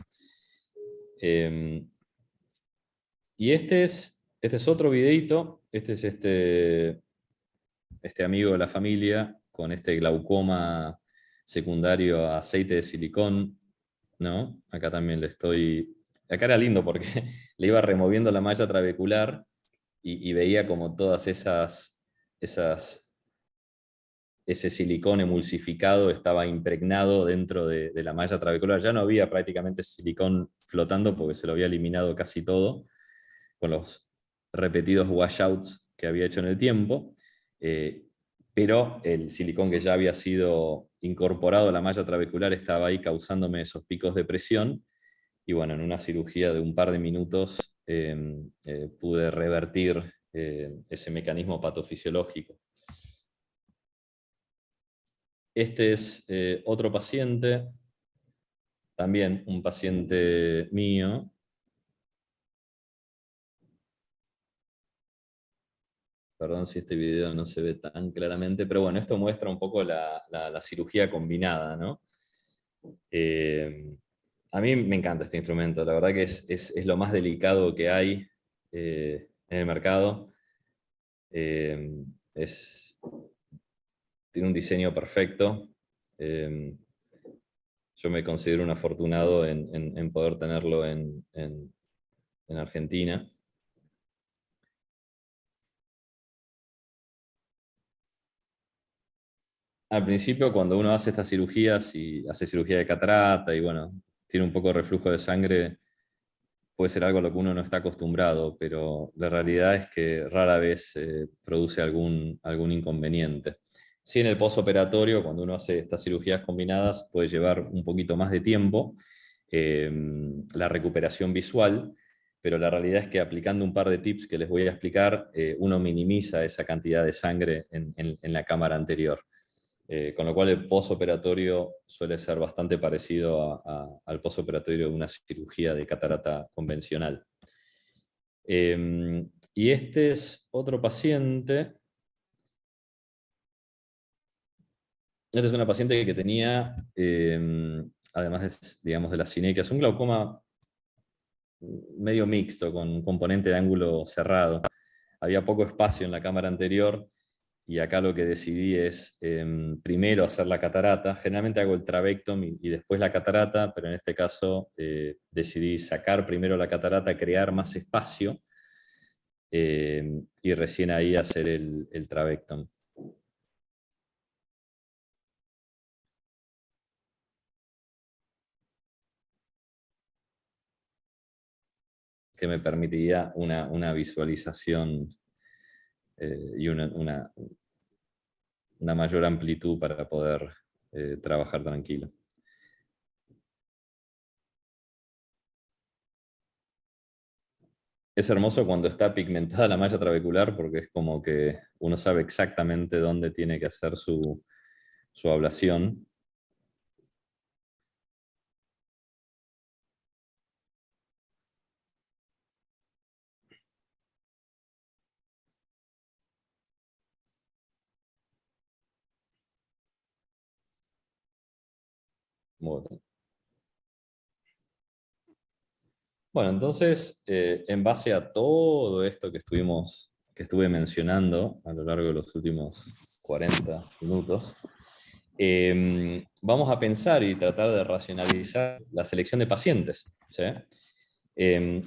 Y este es otro videito, este es este amigo de la familia con este glaucoma secundario a aceite de silicón, ¿no? Acá también acá era lindo porque le iba removiendo la malla trabecular y veía como todas ese silicón emulsificado estaba impregnado dentro de la malla trabecular. Ya no había prácticamente silicón flotando porque se lo había eliminado casi todo con los repetidos washouts que había hecho en el tiempo, pero el silicón que ya había sido incorporado a la malla trabecular estaba ahí causándome esos picos de presión, y bueno, en una cirugía de un par de minutos pude revertir ese mecanismo patofisiológico. Este es otro paciente, también un paciente mío. Perdón si este video no se ve tan claramente, pero bueno, esto muestra un poco la cirugía combinada, ¿no? Eh, a mí me encanta este instrumento, la verdad que es lo más delicado que hay en el mercado. Eh, es, tiene un diseño perfecto. Eh, yo me considero un afortunado en poder tenerlo en Argentina. Al principio, cuando uno hace estas cirugías y hace cirugía de catarata y bueno, tiene un poco de reflujo de sangre, puede ser algo a lo que uno no está acostumbrado, pero la realidad es que rara vez produce algún inconveniente. Sí, en el postoperatorio, cuando uno hace estas cirugías combinadas, puede llevar un poquito más de tiempo eh, la recuperación visual, pero la realidad es que aplicando un par de tips que les voy a explicar, uno minimiza esa cantidad de sangre en la cámara anterior. Con lo cual el postoperatorio suele ser bastante parecido al postoperatorio de una cirugía de catarata convencional. Y este es otro paciente. Esta es una paciente que tenía, además digamos, de la cinequias, un glaucoma medio mixto, con un componente de ángulo cerrado. Había poco espacio en la cámara anterior y acá lo que decidí es primero hacer la catarata. Generalmente hago el trabectom y después la catarata, pero en este caso decidí sacar primero la catarata, crear más espacio y recién ahí hacer el trabectom. Que me permitiría una visualización y una mayor amplitud para poder trabajar tranquilo. Es hermoso cuando está pigmentada la malla trabecular porque es como que uno sabe exactamente dónde tiene que hacer su ablación. Bueno, bueno, entonces, en base a todo esto que estuve mencionando a lo largo de los últimos 40 minutos, vamos a pensar y tratar de racionalizar la selección de pacientes, ¿sí? Eh,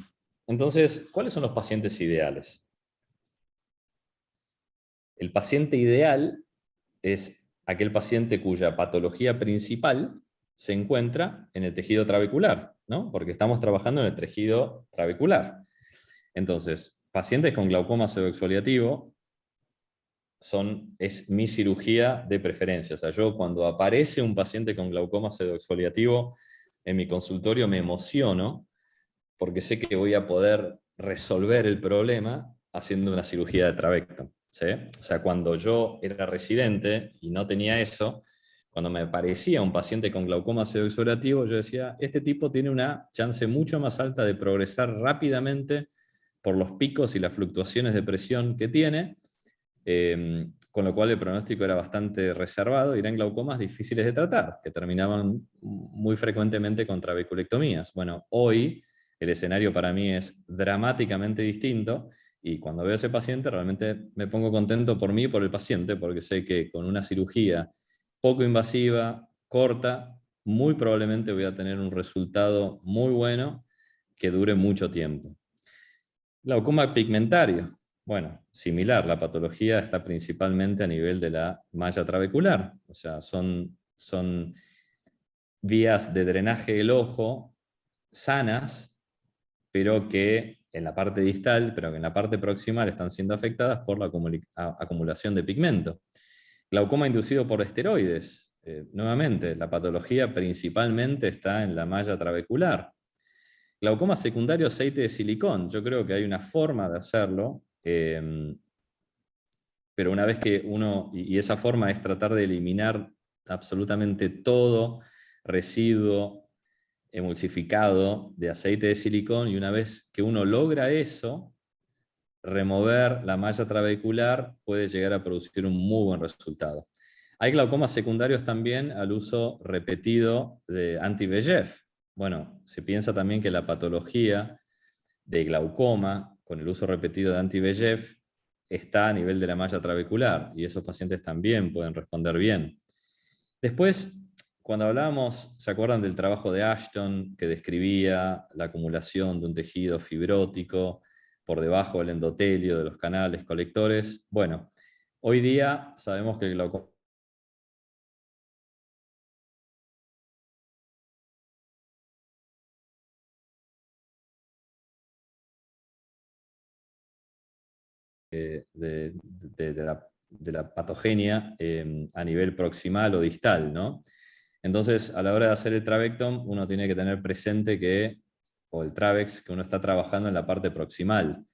entonces, ¿cuáles son los pacientes ideales? El paciente ideal es aquel paciente cuya patología principal se encuentra en el tejido trabecular, ¿no? Porque estamos trabajando en el tejido trabecular. Entonces, pacientes con glaucoma pseudoexfoliativo es mi cirugía de preferencia. O sea, yo cuando aparece un paciente con glaucoma pseudoexfoliativo en mi consultorio me emociono porque sé que voy a poder resolver el problema haciendo una cirugía de trabectom, ¿sí? O sea, cuando yo era residente y no tenía eso, cuando me aparecía un paciente con glaucoma pseudoexfoliativo, yo decía, este tipo tiene una chance mucho más alta de progresar rápidamente por los picos y las fluctuaciones de presión que tiene, con lo cual el pronóstico era bastante reservado y eran glaucomas difíciles de tratar, que terminaban muy frecuentemente con trabeculectomías. Bueno, hoy el escenario para mí es dramáticamente distinto y cuando veo a ese paciente realmente me pongo contento por mí y por el paciente, porque sé que con una cirugía poco invasiva, corta, muy probablemente voy a tener un resultado muy bueno que dure mucho tiempo. Glaucoma pigmentario. Bueno, similar, la patología está principalmente a nivel de la malla trabecular, o sea, son vías de drenaje del ojo sanas, pero que en la parte distal, pero que en la parte proximal están siendo afectadas por la acumulación de pigmento. Glaucoma inducido por esteroides. Nuevamente, la patología principalmente está en la malla trabecular. glaucoma secundario, aceite de silicón. Yo creo que hay una forma de hacerlo, pero una vez que uno, y esa forma es tratar de eliminar absolutamente todo residuo emulsificado de aceite de silicón, y una vez que uno logra eso, remover la malla trabecular puede llegar a producir un muy buen resultado. Hay glaucomas secundarios también al uso repetido de anti-VEGF. Bueno, se piensa también que la patología de glaucoma con el uso repetido de anti-VEGF está a nivel de la malla trabecular, y esos pacientes también pueden responder bien. Después, cuando hablábamos, ¿se acuerdan del trabajo de Ashton que describía la acumulación de un tejido fibrótico por debajo del endotelio de los canales colectores? Bueno, hoy día sabemos que el glaucoma de la patogenia a nivel proximal o distal, ¿no? Entonces, a la hora de hacer el trabectom, uno tiene que tener presente que, o el trabex, que uno está trabajando en la parte proximal,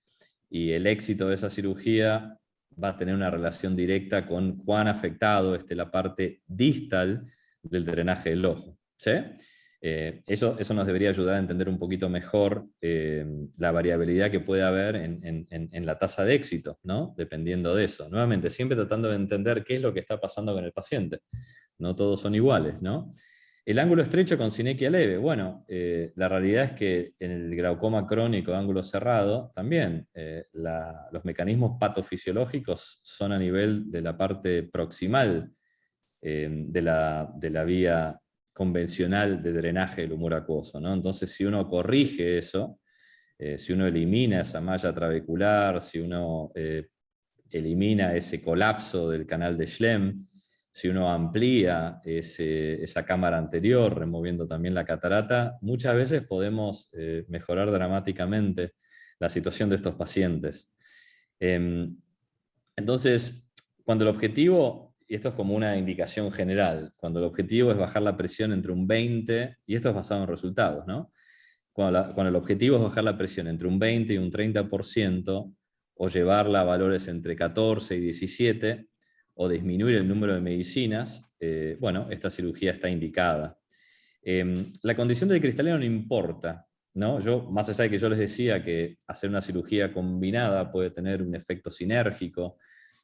y el éxito de esa cirugía va a tener una relación directa con cuán afectado esté la parte distal del drenaje del ojo, ¿sí? Eso nos debería ayudar a entender un poquito mejor la variabilidad que puede haber en la tasa de éxito, ¿no? Dependiendo de eso. Nuevamente, siempre tratando de entender qué es lo que está pasando con el paciente. No todos son iguales, ¿no? El ángulo estrecho con sinequia leve. Bueno, la realidad es que en el glaucoma crónico de ángulo cerrado, también los mecanismos patofisiológicos son a nivel de la parte proximal de la vía convencional de drenaje del humor acuoso, ¿no? Entonces, si uno corrige eso, si uno elimina esa malla trabecular, si uno elimina ese colapso del canal de Schlemm, si uno amplía esa cámara anterior, removiendo también la catarata, muchas veces podemos mejorar dramáticamente la situación de estos pacientes. Entonces, cuando el objetivo, y esto es como una indicación general, cuando el objetivo es bajar la presión entre un 20, y esto es basado en resultados, ¿no? Cuando el objetivo es bajar la presión entre un 20 y un 30%, o llevarla a valores entre 14 y 17, o disminuir el número de medicinas, bueno, esta cirugía está indicada. La condición del cristalino no importa, ¿no? Yo, más allá de que yo les decía que hacer una cirugía combinada puede tener un efecto sinérgico,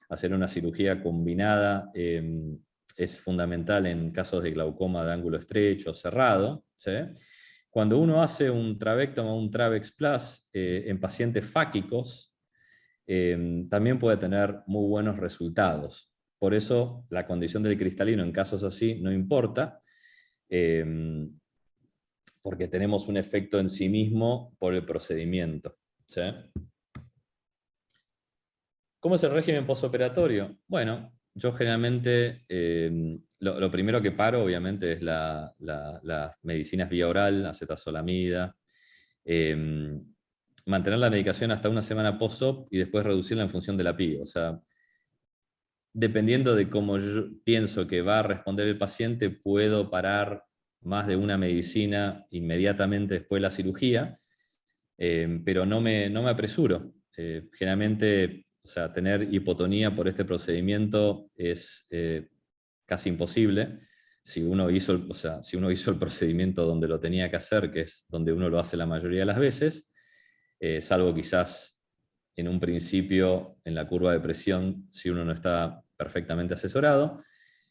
hacer una cirugía combinada es fundamental en casos de glaucoma de ángulo estrecho o cerrado, ¿sí? Cuando uno hace un trabectom o un trabex plus en pacientes fáquicos, también puede tener muy buenos resultados. Por eso la condición del cristalino en casos así no importa, porque tenemos un efecto en sí mismo por el procedimiento, ¿sí? ¿Cómo es el régimen postoperatorio? Bueno, yo generalmente lo primero que paro obviamente es las medicinas vía oral, acetazolamida, mantener la medicación hasta una semana post-op y después reducirla en función de la PI. O sea, dependiendo de cómo yo pienso que va a responder el paciente, puedo parar más de una medicina inmediatamente después de la cirugía, pero no me apresuro. Generalmente, o sea, tener hipotonía por este procedimiento es casi imposible. Si uno hizo, o sea, si uno hizo el procedimiento donde lo tenía que hacer, que es donde uno lo hace la mayoría de las veces, salvo quizás en un principio en la curva de presión, si uno no está perfectamente asesorado.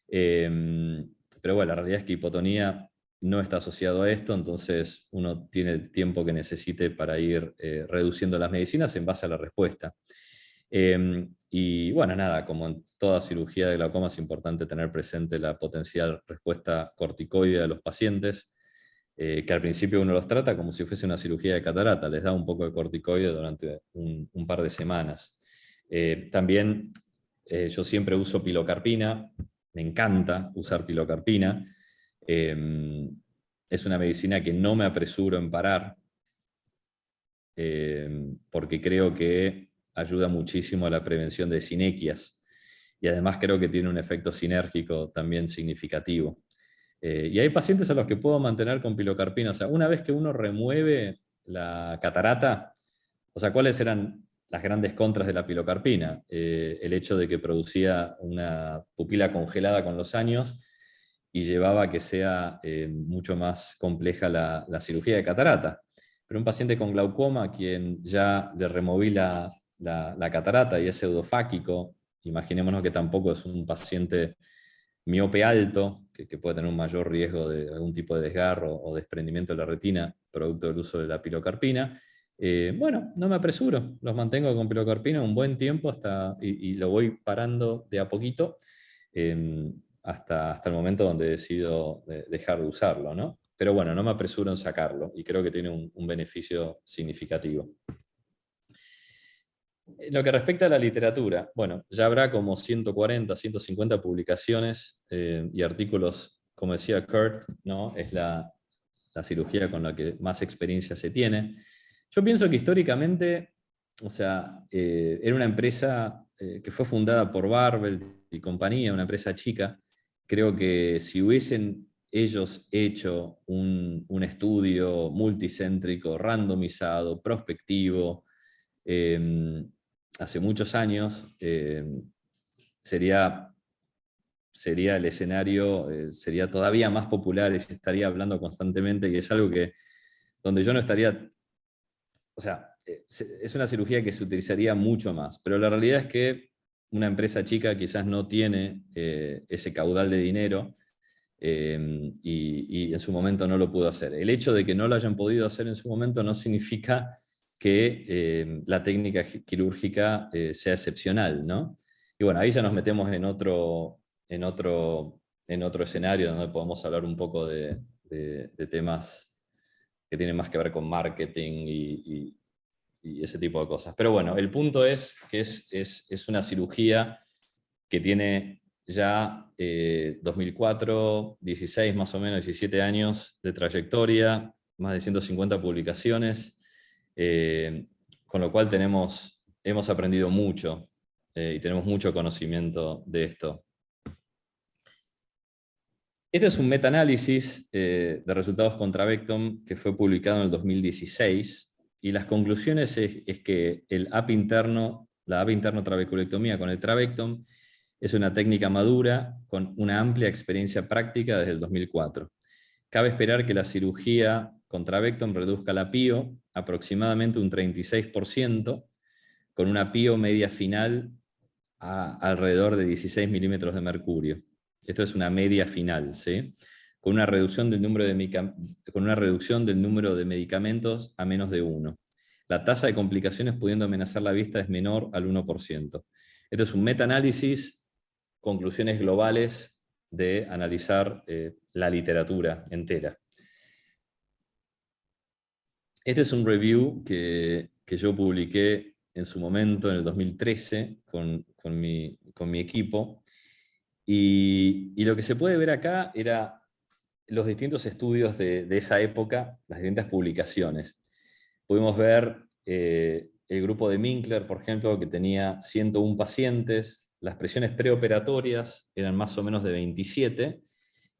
Pero bueno, la realidad es que hipotonía no está asociado a esto, entonces uno tiene el tiempo que necesite para ir reduciendo las medicinas en base a la respuesta. Y bueno, nada, como en toda cirugía de glaucoma es importante tener presente la potencial respuesta corticoide de los pacientes, que al principio uno los trata como si fuese una cirugía de catarata, les da un poco de corticoide durante un par de semanas. También yo siempre uso pilocarpina, me encanta usar pilocarpina. Es una medicina que no me apresuro en parar, porque creo que ayuda muchísimo a la prevención de sinequias, y además creo que tiene un efecto sinérgico también significativo. Y hay pacientes a los que puedo mantener con pilocarpina. O sea, una vez que uno remueve la catarata, o sea, ¿cuáles eran las grandes contras de la pilocarpina? El hecho de que producía una pupila congelada con los años y llevaba a que sea mucho más compleja la cirugía de catarata. Pero un paciente con glaucoma, a quien ya le removí la catarata y es pseudofáquico, imaginémonos que tampoco es un paciente miope alto, que puede tener un mayor riesgo de algún tipo de desgarro o desprendimiento de la retina producto del uso de la pilocarpina. Bueno, no me apresuro, los mantengo con pilocarpina un buen tiempo y lo voy parando de a poquito hasta el momento donde decido dejar de usarlo, ¿no? Pero bueno, no me apresuro en sacarlo y creo que tiene un beneficio significativo. En lo que respecta a la literatura, bueno, ya habrá como 140, 150 publicaciones y artículos, como decía Kurt, ¿no? Es la cirugía con la que más experiencia se tiene. Yo pienso que históricamente, o sea, era una empresa que fue fundada por Barbel y compañía, una empresa chica. Creo que si hubiesen ellos hecho un estudio multicéntrico, randomizado, prospectivo, hace muchos años, sería el escenario, sería todavía más popular y se estaría hablando constantemente, y es algo donde yo no estaría, o sea, es una cirugía que se utilizaría mucho más, pero la realidad es que una empresa chica quizás no tiene ese caudal de dinero y en su momento no lo pudo hacer. El hecho de que no lo hayan podido hacer en su momento no significa que la técnica quirúrgica sea excepcional, ¿no? Y bueno, ahí ya nos metemos en otro escenario donde podemos hablar un poco de temas que tienen más que ver con marketing y ese tipo de cosas. Pero bueno, el punto es que es una cirugía que tiene ya 2004, 16 más o menos, 17 años de trayectoria, más de 150 publicaciones, con lo cual hemos aprendido mucho y tenemos mucho conocimiento de esto. Este es un metaanálisis de resultados con Trabectom que fue publicado en el 2016 y las conclusiones es que la AP interno trabeculectomía con el Trabectom es una técnica madura con una amplia experiencia práctica desde el 2004. Cabe esperar que la cirugía con Trabectom reduzca la PIO aproximadamente un 36%, con una PIO media final a alrededor de 16 milímetros de mercurio. Esto es una media final, ¿sí? Con una reducción del número de medicamentos a menos de 1. La tasa de complicaciones pudiendo amenazar la vista es menor al 1%. Esto es un metaanálisis, conclusiones globales de analizar la literatura entera. Este es un review que yo publiqué en su momento, en el 2013, con mi equipo. Y lo que se puede ver acá era los distintos estudios de esa época, las distintas publicaciones. Pudimos ver el grupo de Minkler, por ejemplo, que tenía 101 pacientes, las presiones preoperatorias eran más o menos de 27,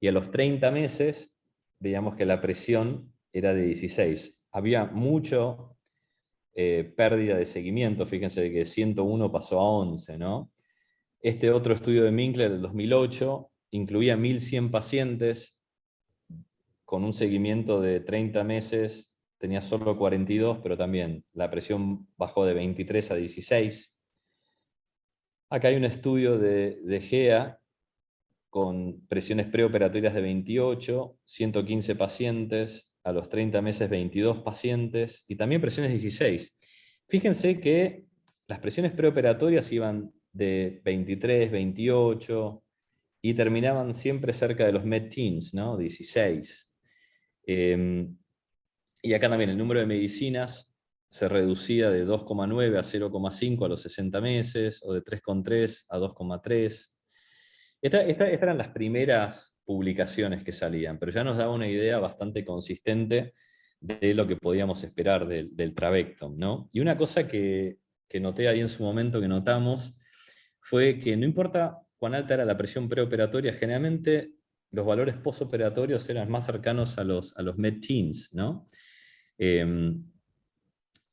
y a los 30 meses veíamos que la presión era de 16. Había mucho pérdida de seguimiento, fíjense que de 101 pasó a 11, ¿no? Este otro estudio de Minkler del 2008 incluía 1.100 pacientes con un seguimiento de 30 meses, tenía solo 42, pero también la presión bajó de 23 a 16. Acá hay un estudio de GEA con presiones preoperatorias de 28, 115 pacientes, a los 30 meses 22 pacientes, y también presiones 16. Fíjense que las presiones preoperatorias iban de 23, 28, y terminaban siempre cerca de los med-teens, ¿no? 16. Y acá también el número de medicinas se reducía de 2,9 a 0,5 a los 60 meses, o de 3,3 a 2,3. Estas eran las primeras publicaciones que salían, pero ya nos daba una idea bastante consistente de lo que podíamos esperar del Trabectom, ¿no? Y una cosa que noté ahí en su momento, que notamos, fue que no importa cuán alta era la presión preoperatoria, generalmente los valores postoperatorios eran más cercanos a los med-teens, ¿no?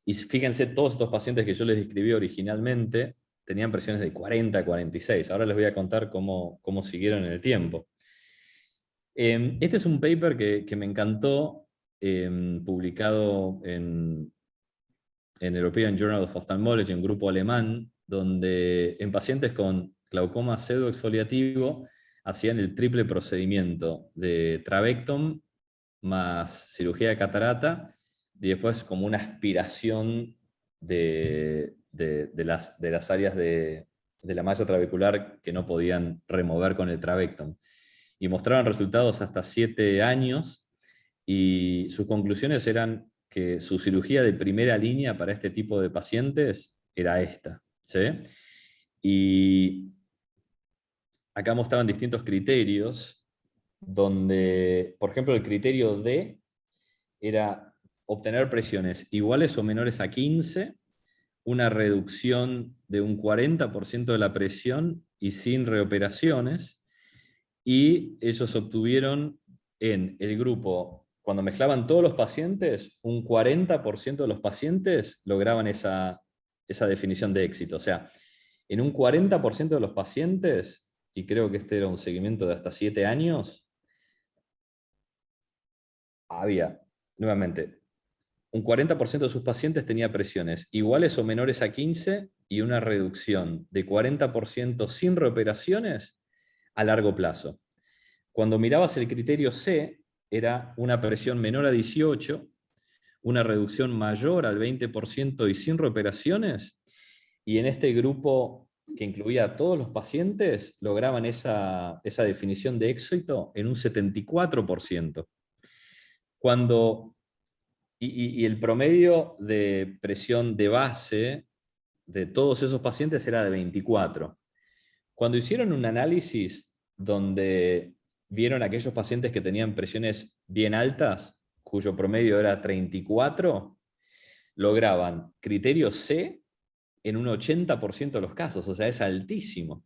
Y fíjense, todos estos pacientes que yo les describí originalmente tenían presiones de 40 a 46. Ahora les voy a contar cómo siguieron en el tiempo. Este es un paper que me encantó, publicado en European Journal of Ophthalmology, un grupo alemán, donde en pacientes con glaucoma pseudoexfoliativo hacían el triple procedimiento de trabectom más cirugía de catarata y después como una aspiración de las áreas de la malla trabecular que no podían remover con el trabectom. Y mostraron resultados hasta 7 años, y sus conclusiones eran que su cirugía de primera línea para este tipo de pacientes era esta, ¿sí? Y acá mostraban distintos criterios, donde, por ejemplo, el criterio D era obtener presiones iguales o menores a 15, una reducción de un 40% de la presión y sin reoperaciones, y ellos obtuvieron en el grupo, cuando mezclaban todos los pacientes, un 40% de los pacientes lograban esa definición de éxito. O sea, en un 40% de los pacientes, y creo que este era un seguimiento de hasta 7 años, había, nuevamente, un 40% de sus pacientes tenía presiones iguales o menores a 15 y una reducción de 40% sin reoperaciones a largo plazo. Cuando mirabas el criterio C, era una presión menor a 18, una reducción mayor al 20% y sin reoperaciones, y en este grupo que incluía a todos los pacientes, lograban esa definición de éxito en un 74%. Cuando, y el promedio de presión de base de todos esos pacientes era de 24. Cuando hicieron un análisis donde vieron aquellos pacientes que tenían presiones bien altas, cuyo promedio era 34, lograban criterio C en un 80% de los casos, o sea, es altísimo.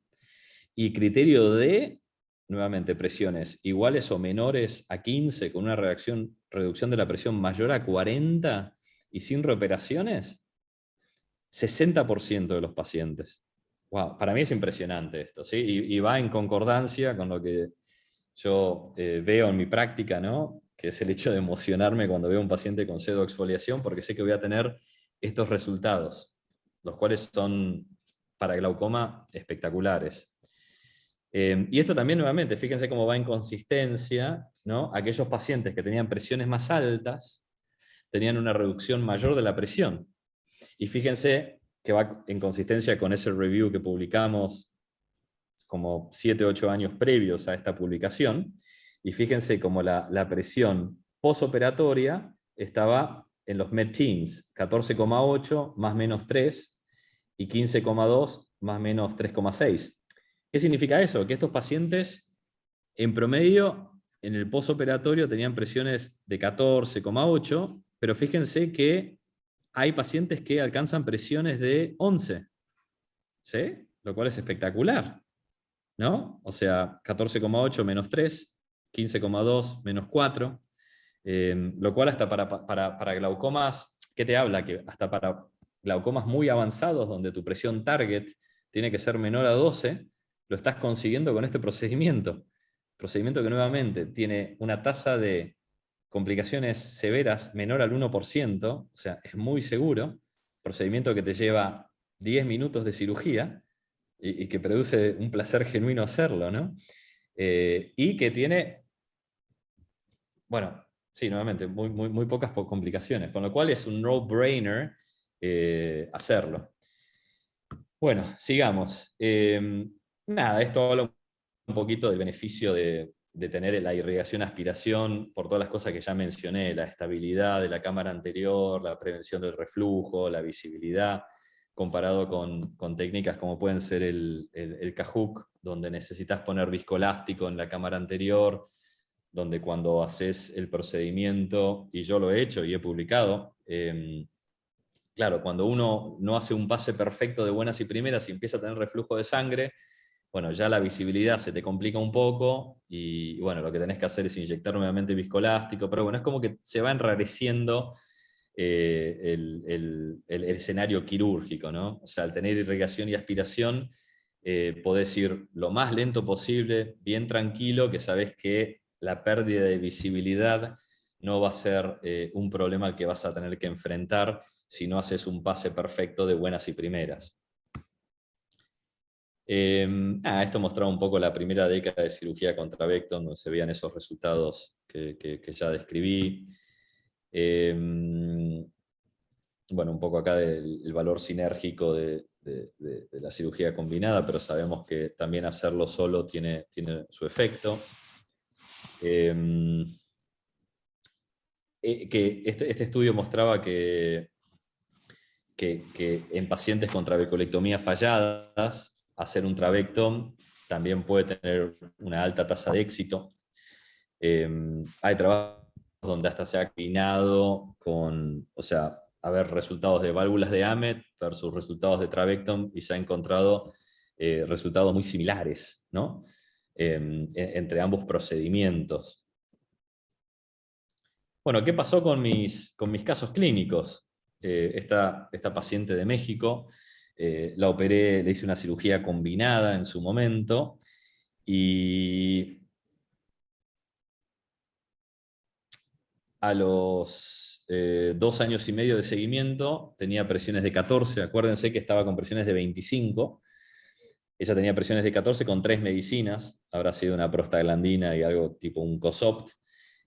Y criterio D, nuevamente presiones iguales o menores a 15, con una reducción de la presión mayor a 40 y sin reoperaciones, 60% de los pacientes. Wow, para mí es impresionante esto, ¿sí? Y va en concordancia con lo que yo veo en mi práctica, ¿no? Que es el hecho de emocionarme cuando veo a un paciente con pseudoexfoliación, porque sé que voy a tener estos resultados, los cuales son para glaucoma espectaculares. Y esto también, nuevamente, fíjense cómo va en consistencia, ¿no? Aquellos pacientes que tenían presiones más altas tenían una reducción mayor de la presión. Y fíjense que va en consistencia con ese review que publicamos como 7 o 8 años previos a esta publicación. Y fíjense cómo la presión posoperatoria estaba en los mid-teens, 14,8 más menos 3 y 15,2 más menos 3,6. ¿Qué significa eso? Que estos pacientes, en promedio, en el posoperatorio tenían presiones de 14,8, pero fíjense que hay pacientes que alcanzan presiones de 11, ¿sí? Lo cual es espectacular, ¿no? O sea, 14,8 menos 3, 15,2 menos 4, lo cual hasta para glaucomas, ¿qué te habla? Que hasta para glaucomas muy avanzados, donde tu presión target tiene que ser menor a 12, lo estás consiguiendo con este procedimiento. Procedimiento que nuevamente tiene una tasa de complicaciones severas menor al 1%, o sea, es muy seguro, procedimiento que te lleva 10 minutos de cirugía y que produce un placer genuino hacerlo, ¿no? Y que tiene, bueno, sí, nuevamente, muy pocas complicaciones, con lo cual es un no-brainer hacerlo. Bueno, sigamos. Nada, esto habla un poquito del beneficio de tener la irrigación-aspiración por todas las cosas que ya mencioné, la estabilidad de la cámara anterior, la prevención del reflujo, la visibilidad, comparado con técnicas como pueden ser el Cajuc, donde necesitas poner viscoelástico en la cámara anterior, donde cuando haces el procedimiento, y yo lo he hecho y he publicado, claro, cuando uno no hace un pase perfecto de buenas y primeras y empieza a tener reflujo de sangre, bueno, ya la visibilidad se te complica un poco y bueno, lo que tenés que hacer es inyectar nuevamente viscoelástico, pero bueno, es como que se va enrareciendo el escenario quirúrgico, ¿no? O sea, al tener irrigación y aspiración, podés ir lo más lento posible, bien tranquilo, que sabés que la pérdida de visibilidad no va a ser un problema al que vas a tener que enfrentar si no haces un pase perfecto de buenas y primeras. Esto mostraba un poco la primera década de cirugía con trabectom, donde se veían esos resultados que ya describí. Bueno, un poco acá del valor sinérgico de la cirugía combinada, pero sabemos que también hacerlo solo tiene su efecto. Que este estudio mostraba que en pacientes con trabeculectomías falladas, hacer un trabectom también puede tener una alta tasa de éxito. Hay trabajos donde hasta se ha combinado con, o sea, a ver resultados de válvulas de Amet versus resultados de trabectom y se ha encontrado resultados muy similares, ¿no? Entre ambos procedimientos. Bueno, ¿qué pasó con mis casos clínicos? Esta paciente de México, la operé, le hice una cirugía combinada en su momento y a los 2 años y medio de seguimiento tenía presiones de 14, acuérdense que estaba con presiones de 25, ella tenía presiones de 14 con 3 medicinas, habrá sido una prostaglandina y algo tipo un COSOPT,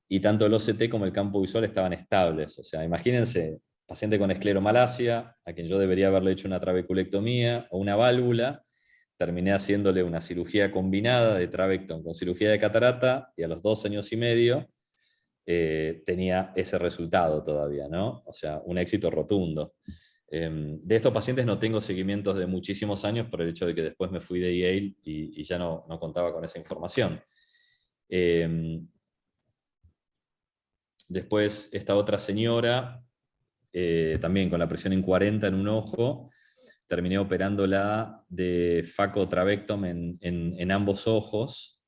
y tanto el OCT como el campo visual estaban estables. O sea, imagínense, paciente con escleromalacia, a quien yo debería haberle hecho una trabeculectomía o una válvula, terminé haciéndole una cirugía combinada de trabectom con cirugía de catarata, y a los 2 años y medio tenía ese resultado todavía, ¿no? O sea, un éxito rotundo. De estos pacientes no tengo seguimientos de muchísimos años por el hecho de que después me fui de Yale y ya no contaba con esa información. Después esta otra señora, también con la presión en 40 en un ojo, terminé operándola de facotravectom en ambos ojos,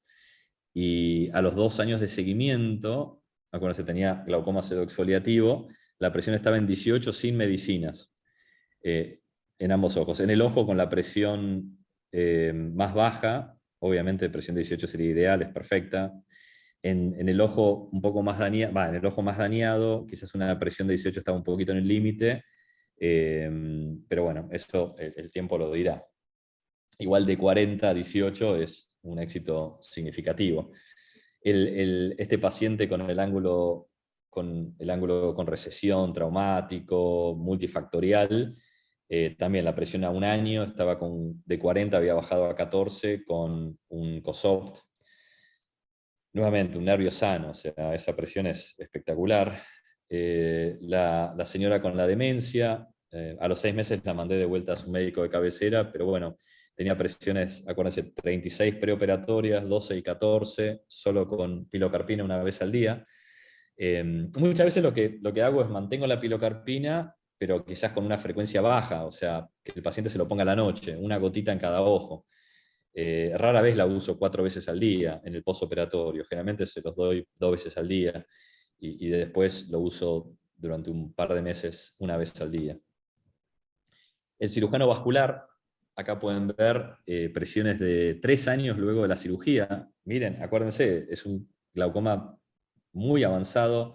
y a los 2 años de seguimiento, acuérdense, tenía glaucoma pseudoexfoliativo, la presión estaba en 18 sin medicinas, en ambos ojos. En el ojo con la presión más baja, obviamente presión de 18 sería ideal, es perfecta. En el ojo un poco más dañado, en el ojo más dañado, quizás una presión de 18 estaba un poquito en el límite, pero bueno, eso el tiempo lo dirá. Igual de 40 a 18 es un éxito significativo. Este paciente con el ángulo con recesión, traumático, multifactorial, también la presión a un año estaba de 40, había bajado a 14 con un COSOPT. Nuevamente, un nervio sano, o sea, esa presión es espectacular. La señora con la demencia, a los 6 meses la mandé de vuelta a su médico de cabecera, pero bueno, tenía presiones, acuérdense, 36 preoperatorias, 12 y 14, solo con pilocarpina una vez al día. Muchas veces lo que hago es mantengo la pilocarpina, pero quizás con una frecuencia baja, o sea, que el paciente se lo ponga a la noche, una gotita en cada ojo. Rara vez la uso 4 veces al día en el postoperatorio, generalmente se los doy 2 veces al día y después lo uso durante un par de meses una vez al día. El cirujano vascular, acá pueden ver presiones de 3 años luego de la cirugía. Miren, acuérdense, es un glaucoma muy avanzado,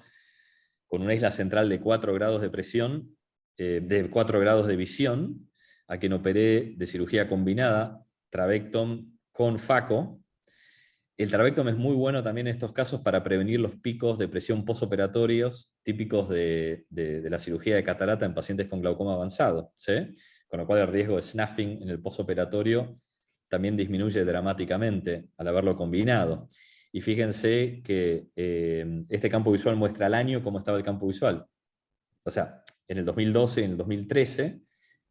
con una isla central de 4 grados de presión, de 4 grados de visión, a quien operé de cirugía combinada, trabectom con faco. El trabectom es muy bueno también en estos casos para prevenir los picos de presión postoperatorios típicos de la cirugía de catarata en pacientes con glaucoma avanzado, ¿sí? Con lo cual el riesgo de snuffing en el postoperatorio también disminuye dramáticamente al haberlo combinado. Y fíjense que este campo visual muestra al año cómo estaba el campo visual. O sea, en el 2012 y en el 2013,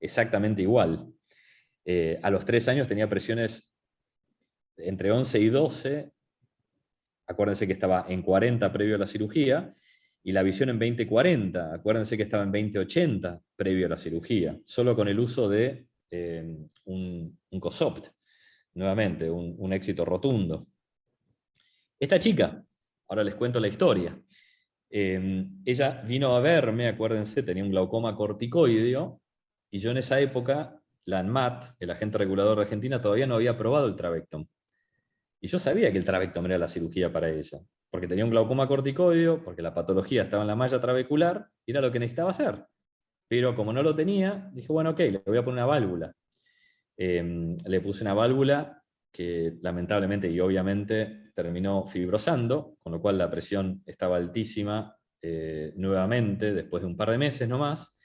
exactamente igual. A los 3 años tenía presiones entre 11 y 12, acuérdense que estaba en 40 previo a la cirugía, y la visión en 20/40, acuérdense que estaba en 20/80 previo a la cirugía, solo con el uso de un COSOPT, nuevamente, un éxito rotundo. Esta chica, ahora les cuento la historia. ella vino a verme, acuérdense, tenía un glaucoma corticoideo, y yo en esa época, la ANMAT, el agente regulador de Argentina, todavía no había aprobado el Travectom. Y yo sabía que el Travectom era la cirugía para ella, porque tenía un glaucoma corticoideo, porque la patología estaba en la malla trabecular, y era lo que necesitaba hacer. Pero como no lo tenía, dije, bueno, ok, le voy a poner una válvula. Le puse una válvula que lamentablemente y obviamente terminó fibrosando, con lo cual la presión estaba altísima nuevamente, después de un par de meses nomás.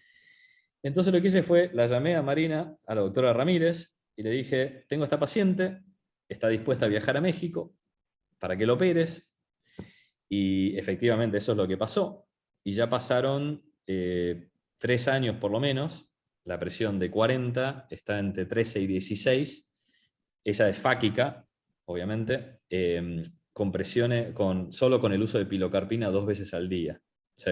Entonces lo que hice fue, la llamé a Marina, a la doctora Ramírez, y le dije, tengo esta paciente, está dispuesta a viajar a México para que lo operes, y efectivamente eso es lo que pasó, y ya pasaron 3 años por lo menos, la presión de 40 está entre 13 y 16, ella es fáquica, obviamente, con presiones, solo con el uso de pilocarpina 2 veces al día. ¿Sí?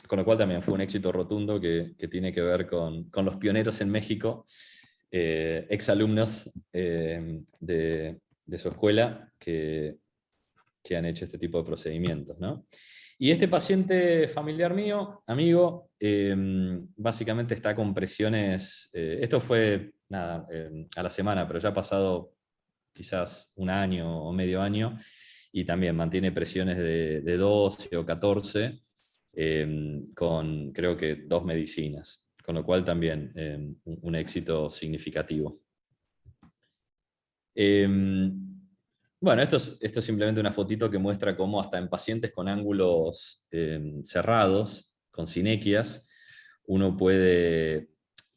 Con lo cual también fue un éxito rotundo que tiene que ver con los pioneros en México, exalumnos de su escuela que han hecho este tipo de procedimientos, ¿no? Y este paciente familiar mío, amigo, básicamente está con presiones, esto fue nada, a la semana, pero ya ha pasado quizás un año o medio año, y también mantiene presiones de 12 o 14, con creo que 2 medicinas, con lo cual también un éxito significativo. Bueno, esto es simplemente una fotito que muestra cómo hasta en pacientes con ángulos cerrados, con sinequias, uno puede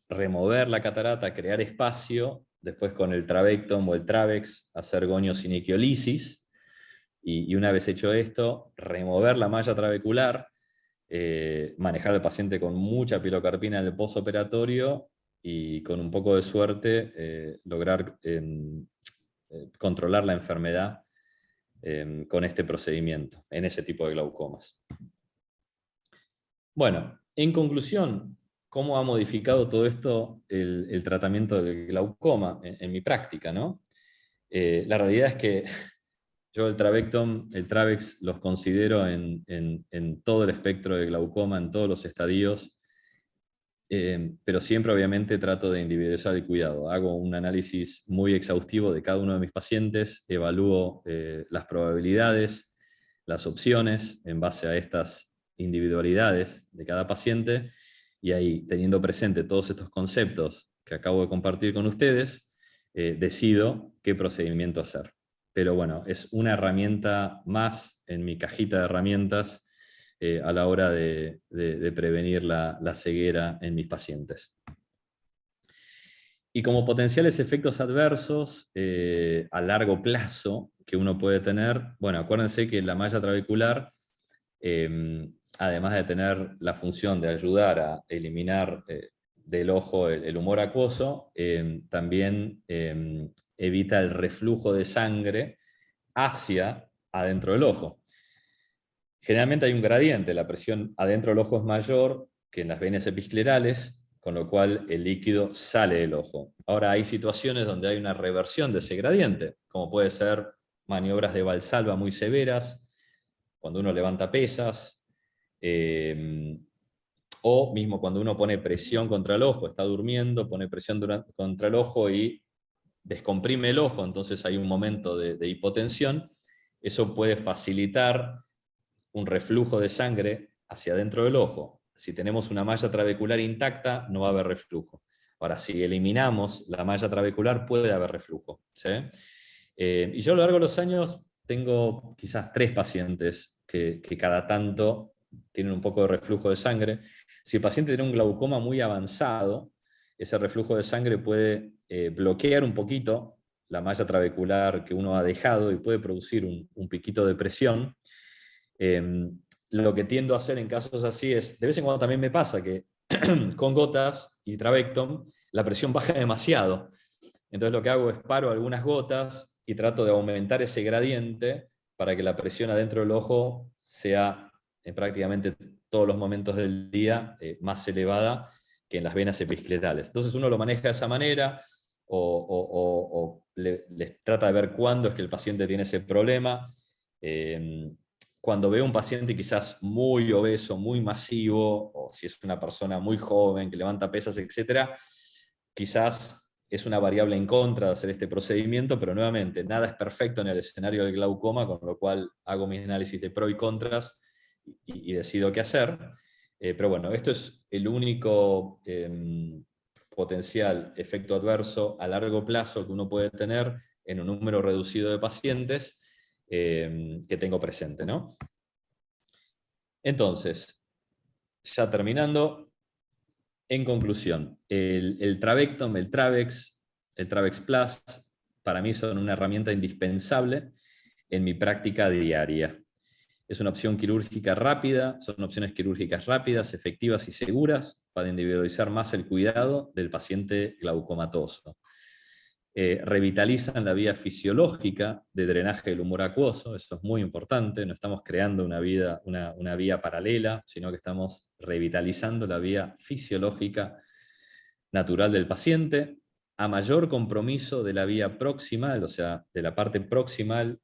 remover la catarata, crear espacio, después con el Travectom o el Travex hacer goniosinequiolisis, y una vez hecho esto, remover la malla trabecular, manejar al paciente con mucha pilocarpina en el postoperatorio, y con un poco de suerte lograr controlar la enfermedad con este procedimiento, en ese tipo de glaucomas. Bueno, en conclusión, ¿cómo ha modificado todo esto el tratamiento del glaucoma en mi práctica, ¿no? La realidad es que yo el Travectom, el Travex, los considero en todo el espectro de glaucoma, en todos los estadios, pero siempre obviamente trato de individualizar el cuidado. Hago un análisis muy exhaustivo de cada uno de mis pacientes, evalúo las probabilidades, las opciones en base a estas individualidades de cada paciente, y ahí, teniendo presente todos estos conceptos que acabo de compartir con ustedes, decido qué procedimiento hacer. Pero bueno, es una herramienta más en mi cajita de herramientas a la hora de prevenir la ceguera en mis pacientes. Y como potenciales efectos adversos a largo plazo que uno puede tener, bueno, acuérdense que la malla trabecular, además de tener la función de ayudar a eliminar del ojo el humor acuoso, también evita el reflujo de sangre hacia adentro del ojo. Generalmente hay un gradiente, la presión adentro del ojo es mayor que en las venas episclerales, con lo cual el líquido sale del ojo. Ahora hay situaciones donde hay una reversión de ese gradiente, como puede ser maniobras de Valsalva muy severas, cuando uno levanta pesas, o mismo cuando uno pone presión contra el ojo, está durmiendo, pone presión contra el ojo y descomprime el ojo, entonces hay un momento de hipotensión. Eso puede facilitar un reflujo de sangre hacia adentro del ojo. Si tenemos una malla trabecular intacta, no va a haber reflujo. Ahora, si eliminamos la malla trabecular, puede haber reflujo, ¿sí? Y yo a lo largo de los años tengo quizás 3 pacientes que cada tanto tienen un poco de reflujo de sangre. Si el paciente tiene un glaucoma muy avanzado, ese reflujo de sangre puede bloquear un poquito la malla trabecular que uno ha dejado y puede producir un piquito de presión. Lo que tiendo a hacer en casos así es, de vez en cuando también me pasa que con gotas y Travectom la presión baja demasiado. Entonces lo que hago es paro algunas gotas y trato de aumentar ese gradiente para que la presión adentro del ojo sea en prácticamente todos los momentos del día más elevada que en las venas episclerales. Entonces uno lo maneja de esa manera, o les trata de ver cuándo es que el paciente tiene ese problema. cuando veo un paciente quizás muy obeso, muy masivo, o si es una persona muy joven que levanta pesas, etcétera, quizás es una variable en contra de hacer este procedimiento, pero nuevamente, nada es perfecto en el escenario del glaucoma, con lo cual hago mis análisis de pro y contras y decido qué hacer. Pero bueno, esto es el único potencial efecto adverso a largo plazo que uno puede tener en un número reducido de pacientes que tengo presente, ¿no? Entonces, ya terminando, en conclusión, el Trabectom, el Travex, el Travex Plus, para mí son una herramienta indispensable en mi práctica diaria. Es una opción quirúrgica rápida, son opciones quirúrgicas rápidas, efectivas y seguras para individualizar más el cuidado del paciente glaucomatoso. Revitalizan la vía fisiológica de drenaje del humor acuoso, eso es muy importante, no estamos creando una vía paralela, sino que estamos revitalizando la vía fisiológica natural del paciente. A mayor compromiso de la vía proximal, o sea, de la parte proximal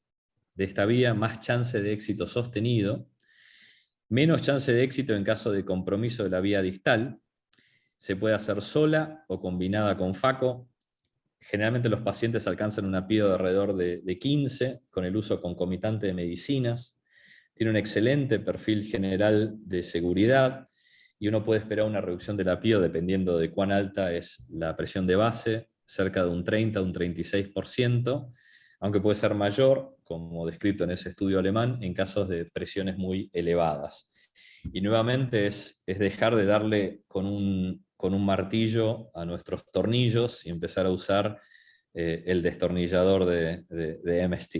de esta vía, más chance de éxito sostenido, menos chance de éxito en caso de compromiso de la vía distal. Se puede hacer sola o combinada con FACO. Generalmente los pacientes alcanzan una PIO de alrededor de 15 con el uso concomitante de medicinas. Tiene un excelente perfil general de seguridad y uno puede esperar una reducción de la PIO dependiendo de cuán alta es la presión de base, cerca de un 30 o un 36%, aunque puede ser mayor, como descrito en ese estudio alemán, en casos de presiones muy elevadas. Y nuevamente es dejar de darle con un martillo a nuestros tornillos y empezar a usar el destornillador de MST.